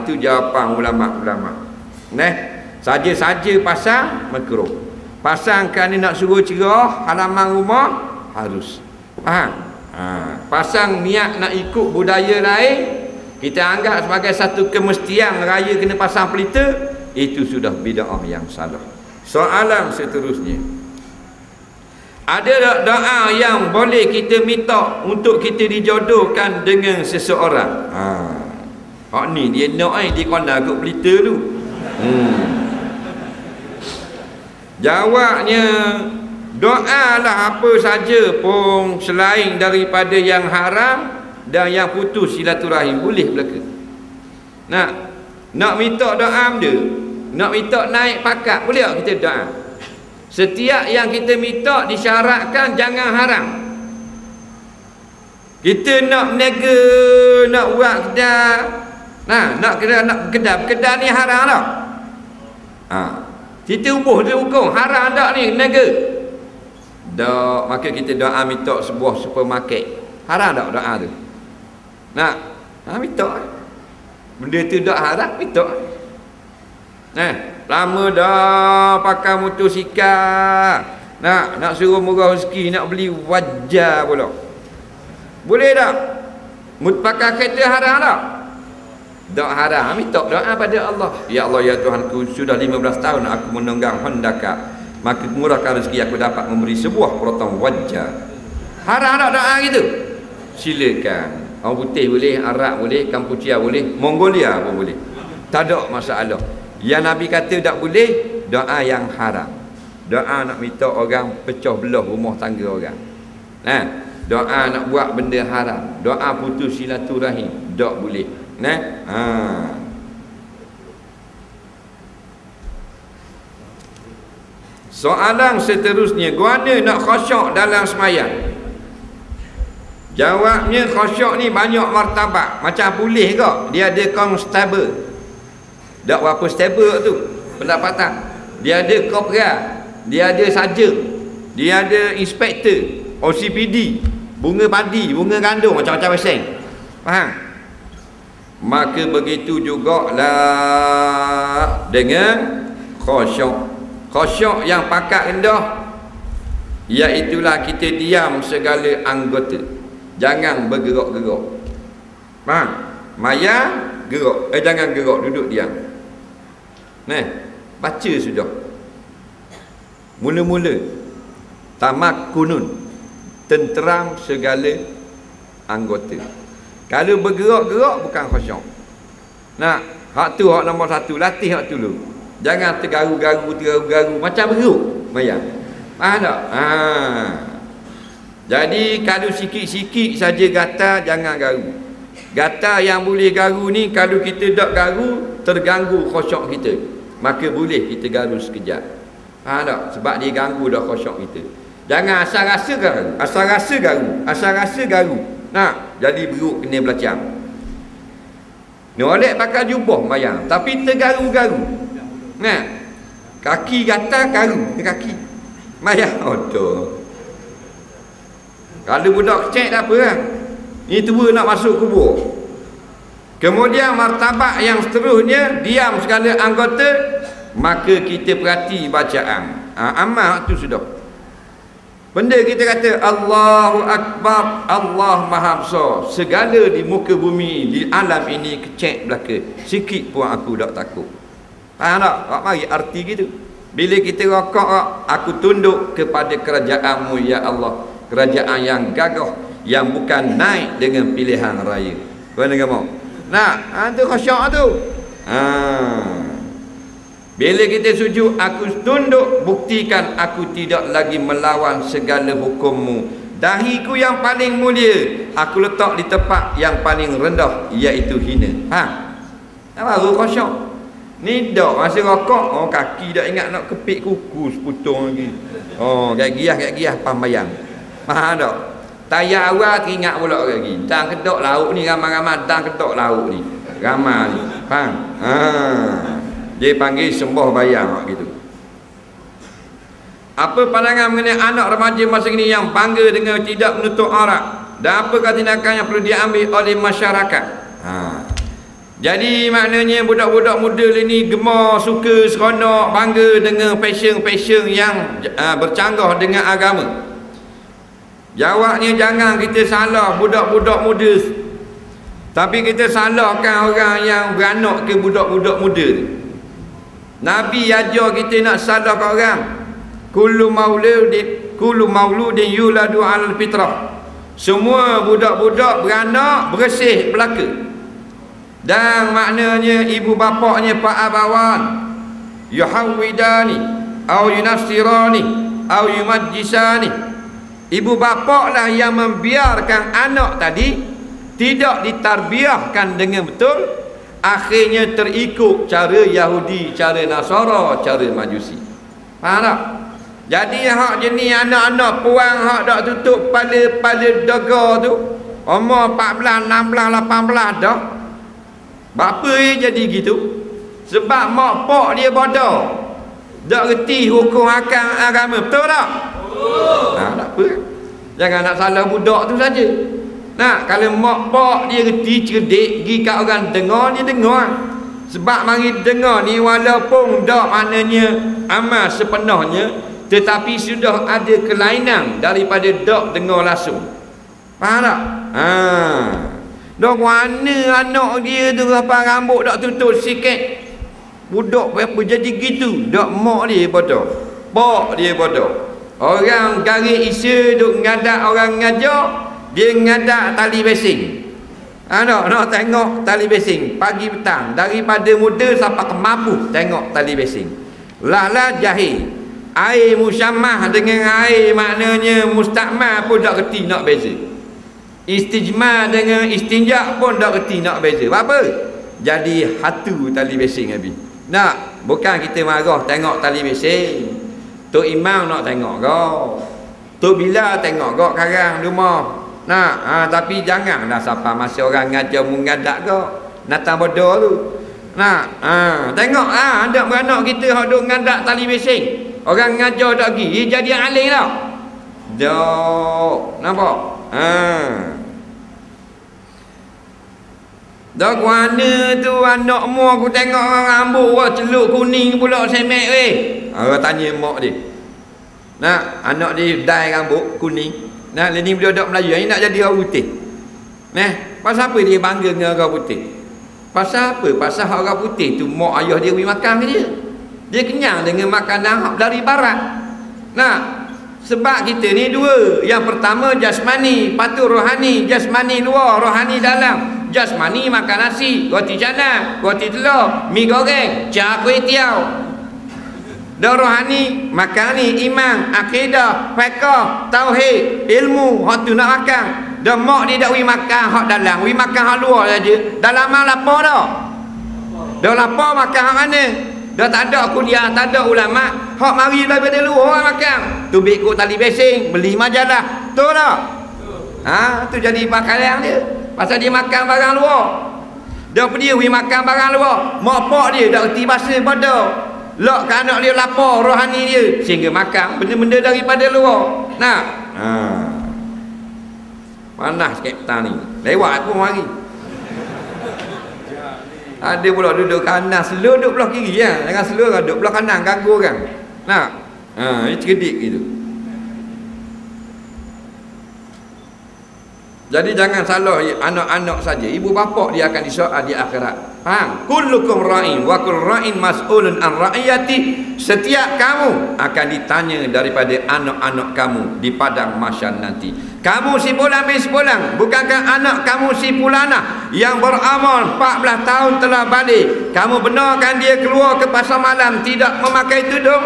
Tu jawapan ulama-ulama. Saja-saja pasang makruh. Pasang kerana nak suruh cerah halaman rumah harus. Faham? Pasang niat nak ikut budaya lain, kita anggap sebagai satu kemestian raya kena pasang pelita, itu sudah bid'ah yang salah. Soalan seterusnya, ada doa yang boleh kita minta untuk kita dijodohkan dengan seseorang? Ni dia nak dia kena ikut pelita tu. Jawabnya, doalah apa saja pun selain daripada yang haram dan yang putus silaturahim boleh belaka. Nak minta doa benda, nak minta naik pakat, boleh tak kita doa? Setiap yang kita minta disyaratkan jangan haram. Kita nak berniaga, nak buat kedai, nak kedai ni haram tak? Kita ubuh dia hukum haram tak ni berniaga? Tak, maka kita doa minta sebuah supermarket. Haram tak doa tu? Minta. Benda tu tak haram, minta. Lama dah pakai motosikal. Nak suruh murah rezeki, nak beli wajar pula. Boleh tak? Pakai kereta haram tak? Tak haram, minta doa pada Allah. Ya Allah, ya Tuhanku, sudah 15 tahun aku menunggang Honda, maka murahkan rezeki aku dapat memberi sebuah potong wajar. Haram tak doa gitu? Silakan. Orang putih boleh, Arab boleh, Kampuchea boleh, Mongolia pun boleh. Tak ada masalah. Yang Nabi kata tak boleh, doa yang haram. Doa nak minta orang pecah belah rumah tangga orang. Doa nak buat benda haram, doa putus silaturahim, tak boleh. Soalan seterusnya, guana nak khusyuk dalam semayang? Jawabnya, khusyuk ni banyak martabat. Macam polis ke, dia ada constable, tak berapa stable tu pendapatan. Dia ada kopral, dia ada sarjan, dia ada inspektor, OCPD, bunga padi, bunga gandum, macam-macam persen. Faham? Maka begitu jugalah dengan khusyuk. Khusyuk yang pakat rendah, iaitulah kita diam segala anggota. Jangan bergerak-gerak. Faham? Maya gerak. Jangan gerak, duduk diam. Baca sudah. Mula-mula tamakkunun, tenteram segala anggota. Kalau bergerak-gerak bukan khusyuk. Hak tu hak nombor satu, latih hak tu dulu. Jangan tergaru-garu macam beruk mayang. Faham tak? Jadi kalau sikit-sikit saja gatal, jangan garu. Gatal yang boleh garu ni, kalau kita tak garu, terganggu khusyuk kita, maka boleh kita garu sekejap. Faham tak? Sebab dia ganggu dah khusyuk kita. Jangan asal rasa garu, asal rasa garu. Jadi beruk kena belacang. Nolek pakai jubah mayang, tapi tergaru-garu. Kaki gatal garu ke kaki. Mayang tu. Kalau budak kecil tak apa lah. Ni tua nak masuk kubur. Kemudian martabat yang seterusnya, diam segala anggota, maka kita perhati bacaan. Amal tu sudah. Benda kita kata Allahu Akbar, Allah Maha Besar. Segala di muka bumi, di alam ini kecil belaka. Sikit pun aku tak takut. Faham tak? Mari arti gitu. Bila kita rokok, aku tunduk kepada kerajaan-Mu ya Allah. Kerajaan yang gagah, yang bukan naik dengan pilihan raya. Kau dengar mau? Tu khusyuk tu. Bila kita sujud, aku tunduk, buktikan aku tidak lagi melawan segala hukum-Mu. Dahiku yang paling mulia, aku letak di tempat yang paling rendah, iaitu hina. Baru khusyuk. Ni dak masa rokok, kaki dak ingat nak kepit kuku seputung lagi. Gak giah pambayang. Faham tak? Tayar awal teringat pula lagi. Dang kedok lauk ni ramai-ramai, dang kedok lauk ni. Ramai ni. Faham? Dia panggil sembah bayang gitu. Apa pandangan mengenai anak remaja masa ini yang bangga dengan tidak menutup aurat? Dan apakah tindakan yang perlu diambil oleh masyarakat? Jadi maknanya budak-budak muda ini gemar, suka, seronok, bangga dengan fashion-fashion yang bercanggah dengan agama. Jawabnya jangan kita salah budak-budak muda, tapi kita salahkan orang yang beranak ke budak-budak muda. Nabi ajar kita nak salahkan orang. Kullu mauludin yuladu 'alal fitrah. Semua budak-budak beranak bersih belaka. Dan maknanya ibu bapaknya pak abawan yuhawidani au yunasirani au yumajjisani. Ibu bapaklah yang membiarkan anak tadi tidak ditarbiahkan dengan betul, akhirnya terikut cara Yahudi, cara Nasara, cara Majusi. Faham tak? Jadi hak jenis anak-anak puang hak dak tutup pada daga tu, umur 14, 16, 18 dah. Bapa dia jadi gitu? Sebab mak pak dia bodoh, tak reti hukum hakam agama. Betul tak? Tak apa. Jangan nak salah budak tu saja. Kalau mak pak dia reti, cerdik, pergi kat orang dengar, dia dengar. Sebab mari dengar ni walaupun tak maknanya amal sepenuhnya, tetapi sudah ada kelainan daripada tak dengar langsung. Faham tak? Dok mana anak dia tu apa rambut tak tutup sikit. Budak apa jadi gitu? Dak mak dia bodoh, pak dia bodoh. Orang garis isa duk ngadak orang ngajar, dia ngadak tali basing. Nak tengok tali basing pagi petang, daripada muda sampai ke mampu tengok tali basing. Lah jahil. Air musyamah dengan air maknanya mustakmal pun tak reti nak beza. Istijmar dengan istinja pun tak reti nak beza. Apa? Jadi hatu tali basing habis. Bukan kita marah tengok tali basing. Tok Imam nak tengok kau, Tok Bila tengok kau karang rumah. Tapi janganlah siapa masa orang ngajar mengadak kau natang bodoh tu. Tengok ada beranak kita hak duk ngadak tali basing. Orang ngajar tak pergi, jadi alim tau. Dok, nampak? Dok mana tu anakmu aku tengok orang rambut celuk kuning pula semek weh. Orang tanya mak dia. Anak dia dye rambut kuning. Nah, ni budak Melayu yang nak jadi orang putih. Nah, pasal apa dia bangga dengan orang putih? Pasal apa? Pasal orang putih tu mak ayah dia beri makan ke dia. Dia kenyang dengan makanan dari barat. Nah, sebab kita ni dua. Yang pertama jasmani, patu rohani. Jasmani luar, rohani dalam. Jasmani makan nasi, roti canai, roti telur, mi goreng, char kuih tiaw. Dan rohani makan ni iman, akidah, fiqh, tauhid, ilmu, hak tu nak makan. Dan mak dia tak wi makan hak dalam, wi makan hak luar saja. Dalam mak lapar dah. Dah lapar makan hak mana? Dah tak ada kuliah, tak ada ulama, hak mari daripada luar makan. Tu ikut tali basing, beli majalah. Tu dah. Ha, tu jadi pakaian dia. Pasal dia makan barang luar. Dah pergi wi makan barang luar. Mak pak dia dak reti bahasa bodoh. Lok ke anak dia lapar rohani dia sehingga makan benda-benda daripada luar. Nah, panas sikit petang ni. Lewat pun mari. Ada pula duduk kanan, slow duduk belah kiri ya. Jangan slow duduk belah kanan ganggu orang. Nah, ini cerdik gitu. Jadi jangan salah anak-anak saja. Ibu bapa dia akan disoal di akhirat. Faham? Kullukum ra'in wa kull ra'in mas'ulun an ra'iyati. Setiap kamu akan ditanya daripada anak-anak kamu di padang mahsyar nanti. Kamu si pulang bin sepulang, bukankah anak kamu si Pulana yang beramal 14 tahun telah balik? Kamu benarkan dia keluar ke pasar malam tidak memakai tudung?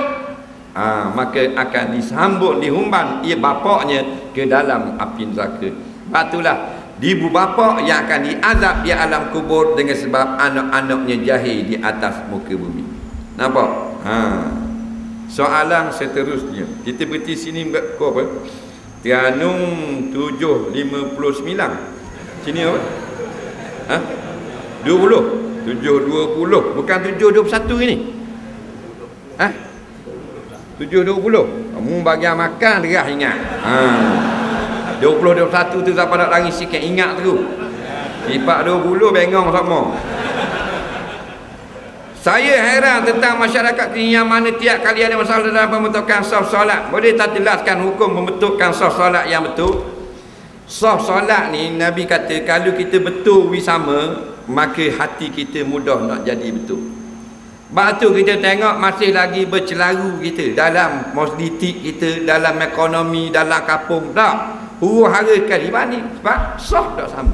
Maka akan disambut dihumban ia bapaknya ke dalam api neraka. Batulah ibu bapa yang akan diazab di alam kubur dengan sebab anak-anaknya jahil di atas muka bumi. Nampak? Soalan seterusnya. Kita berhenti sini kau apa? Tianung 759. Sini apa? 20. 720. Bukan 721 ini. 720. Kamu bagian makan derah ingat. 20-21 tu siapa nak lari sikit ingat tu. Sifat 20 bengong sama. Saya heran tentang masyarakat ini yang mana tiap kali ada masalah dalam pembentukan saf solat. Boleh tak jelaskan hukum pembentukan saf solat yang betul? Saf solat ni Nabi kata kalau kita betul sama, maka hati kita mudah nak jadi betul. Sebab tu kita tengok masih lagi bercelaru kita dalam politik kita, dalam ekonomi, dalam kampung tak. Huru-hara kali mana? Sebab sah tak sama.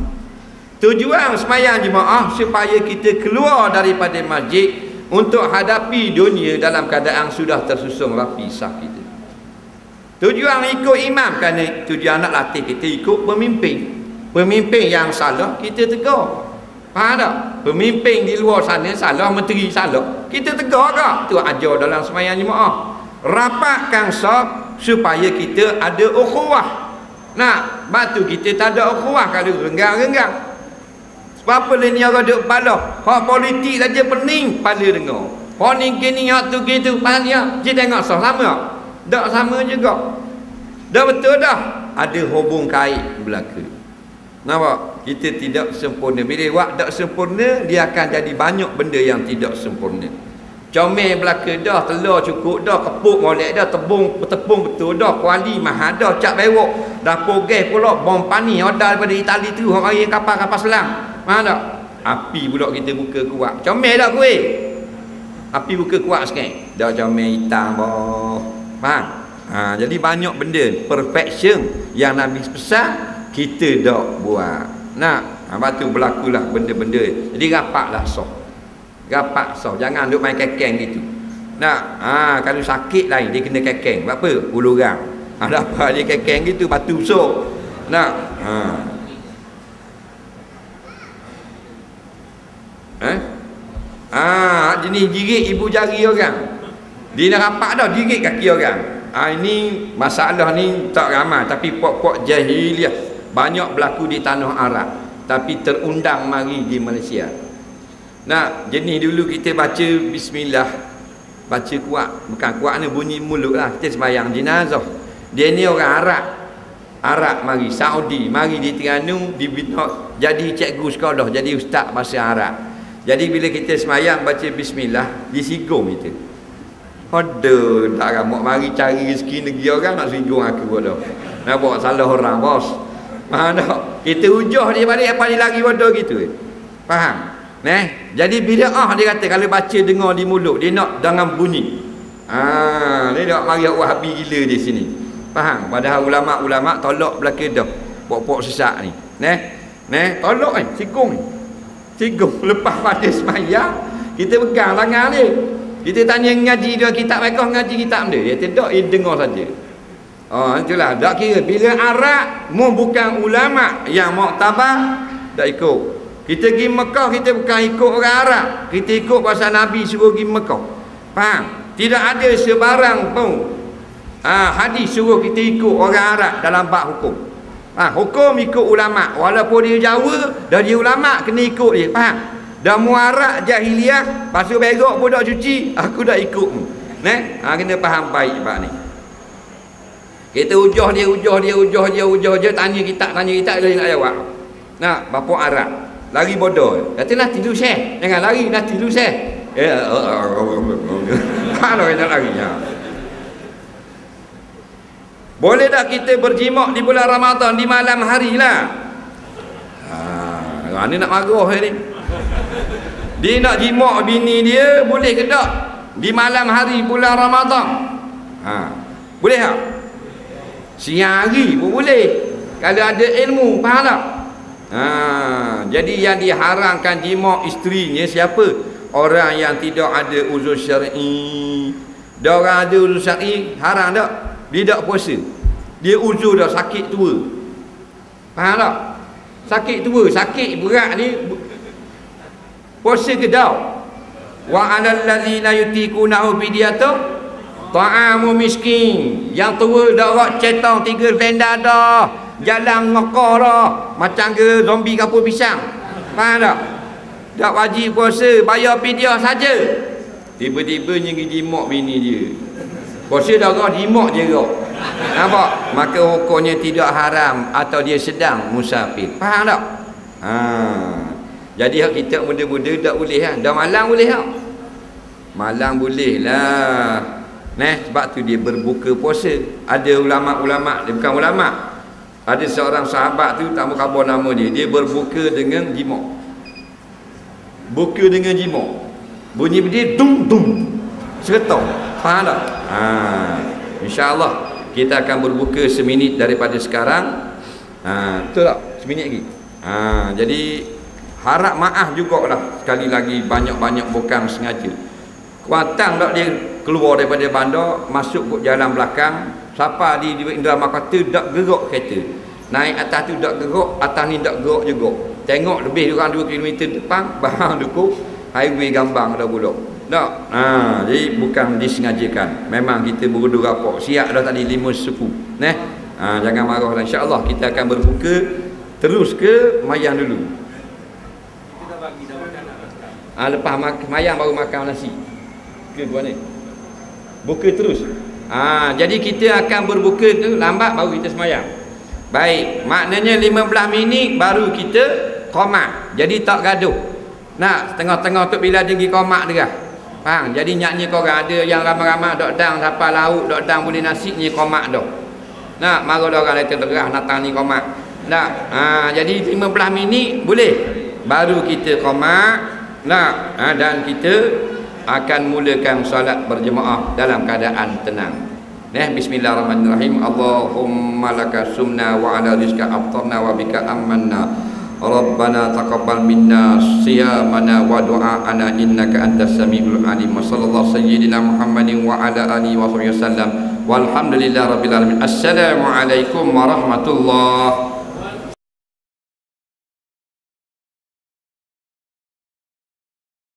Tujuan semayang jemaah supaya kita keluar daripada masjid untuk hadapi dunia dalam keadaan sudah tersusun rapi sah kita. Tujuan ikut imam kerana tujuan nak latih kita ikut pemimpin. Pemimpin yang salah kita tegur. Faham tak? Pemimpin di luar sana salah, menteri salah, kita tegur ke? Tu ajar dalam semayang jemaah. Rapatkan sah supaya kita ada ukhuwah. Nah, batu kita tak ada ukhuwah kalau renggang-renggang. Sebab apa ni orang duk kepala? Hak politik saja pening pada dengar. Hak ni gini, hak tu gitu, pasal dia. Kita tengok sama tak? Tak sama juga. Dah betul dah. Ada hubung kait belaka. Nampak? Kita tidak sempurna. Bila wak tak sempurna, dia akan jadi banyak benda yang tidak sempurna. Comel belaka dah, telur cukup dah, kepuk molek dah, tepung betul dah, kuali mahal dah, cap bewok, dapur gas pula, bom pani order daripada Itali tu, orang yang kapal-kapal selam. Faham tak? Api pula kita buka kuat. Comel tak kuih? Api buka kuat sikit. Dah comel hitam boh. Faham? Jadi banyak benda perfection yang Nabi pesan kita dak buat. Nak, batu berlakulah benda-benda. Jadi rapatlah soh. Rapat soh, jangan duk main kekeng gitu. Nak, kalau sakit lain dia kena kekeng. Sebab apa? Ulurang. Ada apa dia kekeng gitu batu soh. Nak, jenis jirit ibu jari orang. Dia nak rapat dah jirit kaki orang. Ini masalah ni tak ramai tapi pok-pok jahiliah banyak berlaku di tanah Arab tapi terundang mari di Malaysia. Nah, jenis dulu kita baca bismillah, baca kuat, bukan kuat ni bunyi mulut lah, kita sembahyang jenazah. Dia ni orang Arab mari Saudi, mari di Terengganu dibina jadi cikgu sekolah, jadi ustaz bahasa Arab. Jadi bila kita sembahyang baca bismillah, disigong kita. Aduh, tak ramai mari cari rezeki negeri orang nak sigong aku bodoh. Nak bawa salah orang bos. Faham tak? Kita ujah dia balik apa dia lagi bodoh gitu. Faham? Jadi bid'ah dia kata kalau baca dengar di mulut dia nak dengan bunyi. Dia nak mari Wahabi gila di sini. Faham? Padahal ulama-ulama tolak belaka dah. Pok-pok sesak ni. Tolak ni, sikung ni. Sikung lepas pada sembahyang, kita pegang tangan dia. Kita tanya ngaji dia kitab mereka ngaji kitab dia. Dia tidak, dia dengar saja. Itulah, tak kira bila Arab mu bukan ulama yang muktabar tak ikut. Kita pergi Mekah kita bukan ikut orang Arab, kita ikut pasal Nabi suruh pergi Mekah. Faham? Tidak ada sebarang pun hadis suruh kita ikut orang Arab dalam bab hukum. Hukum ikut ulama, walaupun dia Jawa dan dia ulama kena ikut dia. Faham? Dan muarak jahiliah pasal begok pun tak cuci, aku dah ikutmu. Kena faham baik bab ni. Kita ujah dia, tanya kita dia nak jawab. Bapa Arab lari bodoh. Kata nak tidur Syekh. Jangan lari, nak tidur Syekh. Kalau kita lari. Boleh tak kita berjimak di bulan Ramadan di malam hari lah? Ni nak marah ni. Dia nak jimak bini dia, boleh ke tak? Di malam hari bulan Ramadan. Boleh tak? Siang hari pun boleh. Kalau ada ilmu, faham tak? Jadi yang diharamkan jimak isterinya siapa? Orang yang tidak ada uzur syar'i. Dia orang ada uzur syar'i, haram tak? Dia tak puasa. Dia uzur dah sakit tua. Faham tak? Sakit tua, sakit berat ni puasa ke tak? Wa 'alal ladzina yutiqunahu fidyatun ta'amu miskin. Yang tua dah rak cetong 3 tenda dah. Jalan ngekor dah. Macam ke zombie kapur pisang. Faham tak? Tak wajib puasa, bayar fidyah saja. Tiba-tiba pergi jimak bini dia. Puasa dah rak jimak je rak. Nampak? Maka hukumnya tidak haram atau dia sedang musafir. Faham tak? Jadi hak kita muda-muda tak boleh kan? Dah malam boleh tak? Malam boleh lah. Sebab tu dia berbuka puasa. Ada ulama-ulama, dia bukan ulama. Ada seorang sahabat tu, tak mau khabar nama dia. Dia berbuka dengan jimak. Buka dengan jimak. Bunyi dia dum-dum. Seretong. Faham tak? InsyaAllah kita akan berbuka seminit daripada sekarang. Betul tak? Seminit lagi. Jadi harap maaf jugalah. Sekali lagi banyak-banyak bukan sengaja. Kuatang tak dia keluar daripada bandar, masuk ke jalan belakang, siapa di Indra Makata tak gerak kereta. Naik atas tu tak gerak, atas ni tak gerak juga. Tengok lebih kurang 2 km depan, bahang dukuk, highway Gambang dah pula. Tak? Jadi bukan disengajakan. Memang kita berudu rapok. Siap dah tadi 5 suku. Jangan marah lah. InsyaAllah kita akan berbuka. Terus ke mayang dulu? Kita bagi dah makan. Lepas mayang baru makan nasi. Ke buat ni? Buka terus. Jadi kita akan berbuka tu lambat baru kita semayang. Baik, maknanya 15 minit baru kita qomat. Jadi tak gaduh. Nak setengah-tengah tu bila tinggi qomat dia. Faham? Jadi nyaknya korang ada yang ramai-ramai dok dang siapa lauk, dok dang boleh nasi ni qomat dah. Nak marah dah orang letak terah natang ni qomat. Nak. Jadi 15 minit boleh. Baru kita qomat. Nak. Dan kita akan mulakan solat berjemaah dalam keadaan tenang. Bismillahirrahmanirrahim. Allahumma laka sumna wa ala rizqa aftarna wa bika amanna. Rabbana taqabbal minna siyamana wa du'aana innaka antas samiul alim. Sallallahu sayyidina Muhammadin wa ala alihi wa sahbihi wasallam. Walhamdulillahirabbil alamin. Assalamualaikum warahmatullahi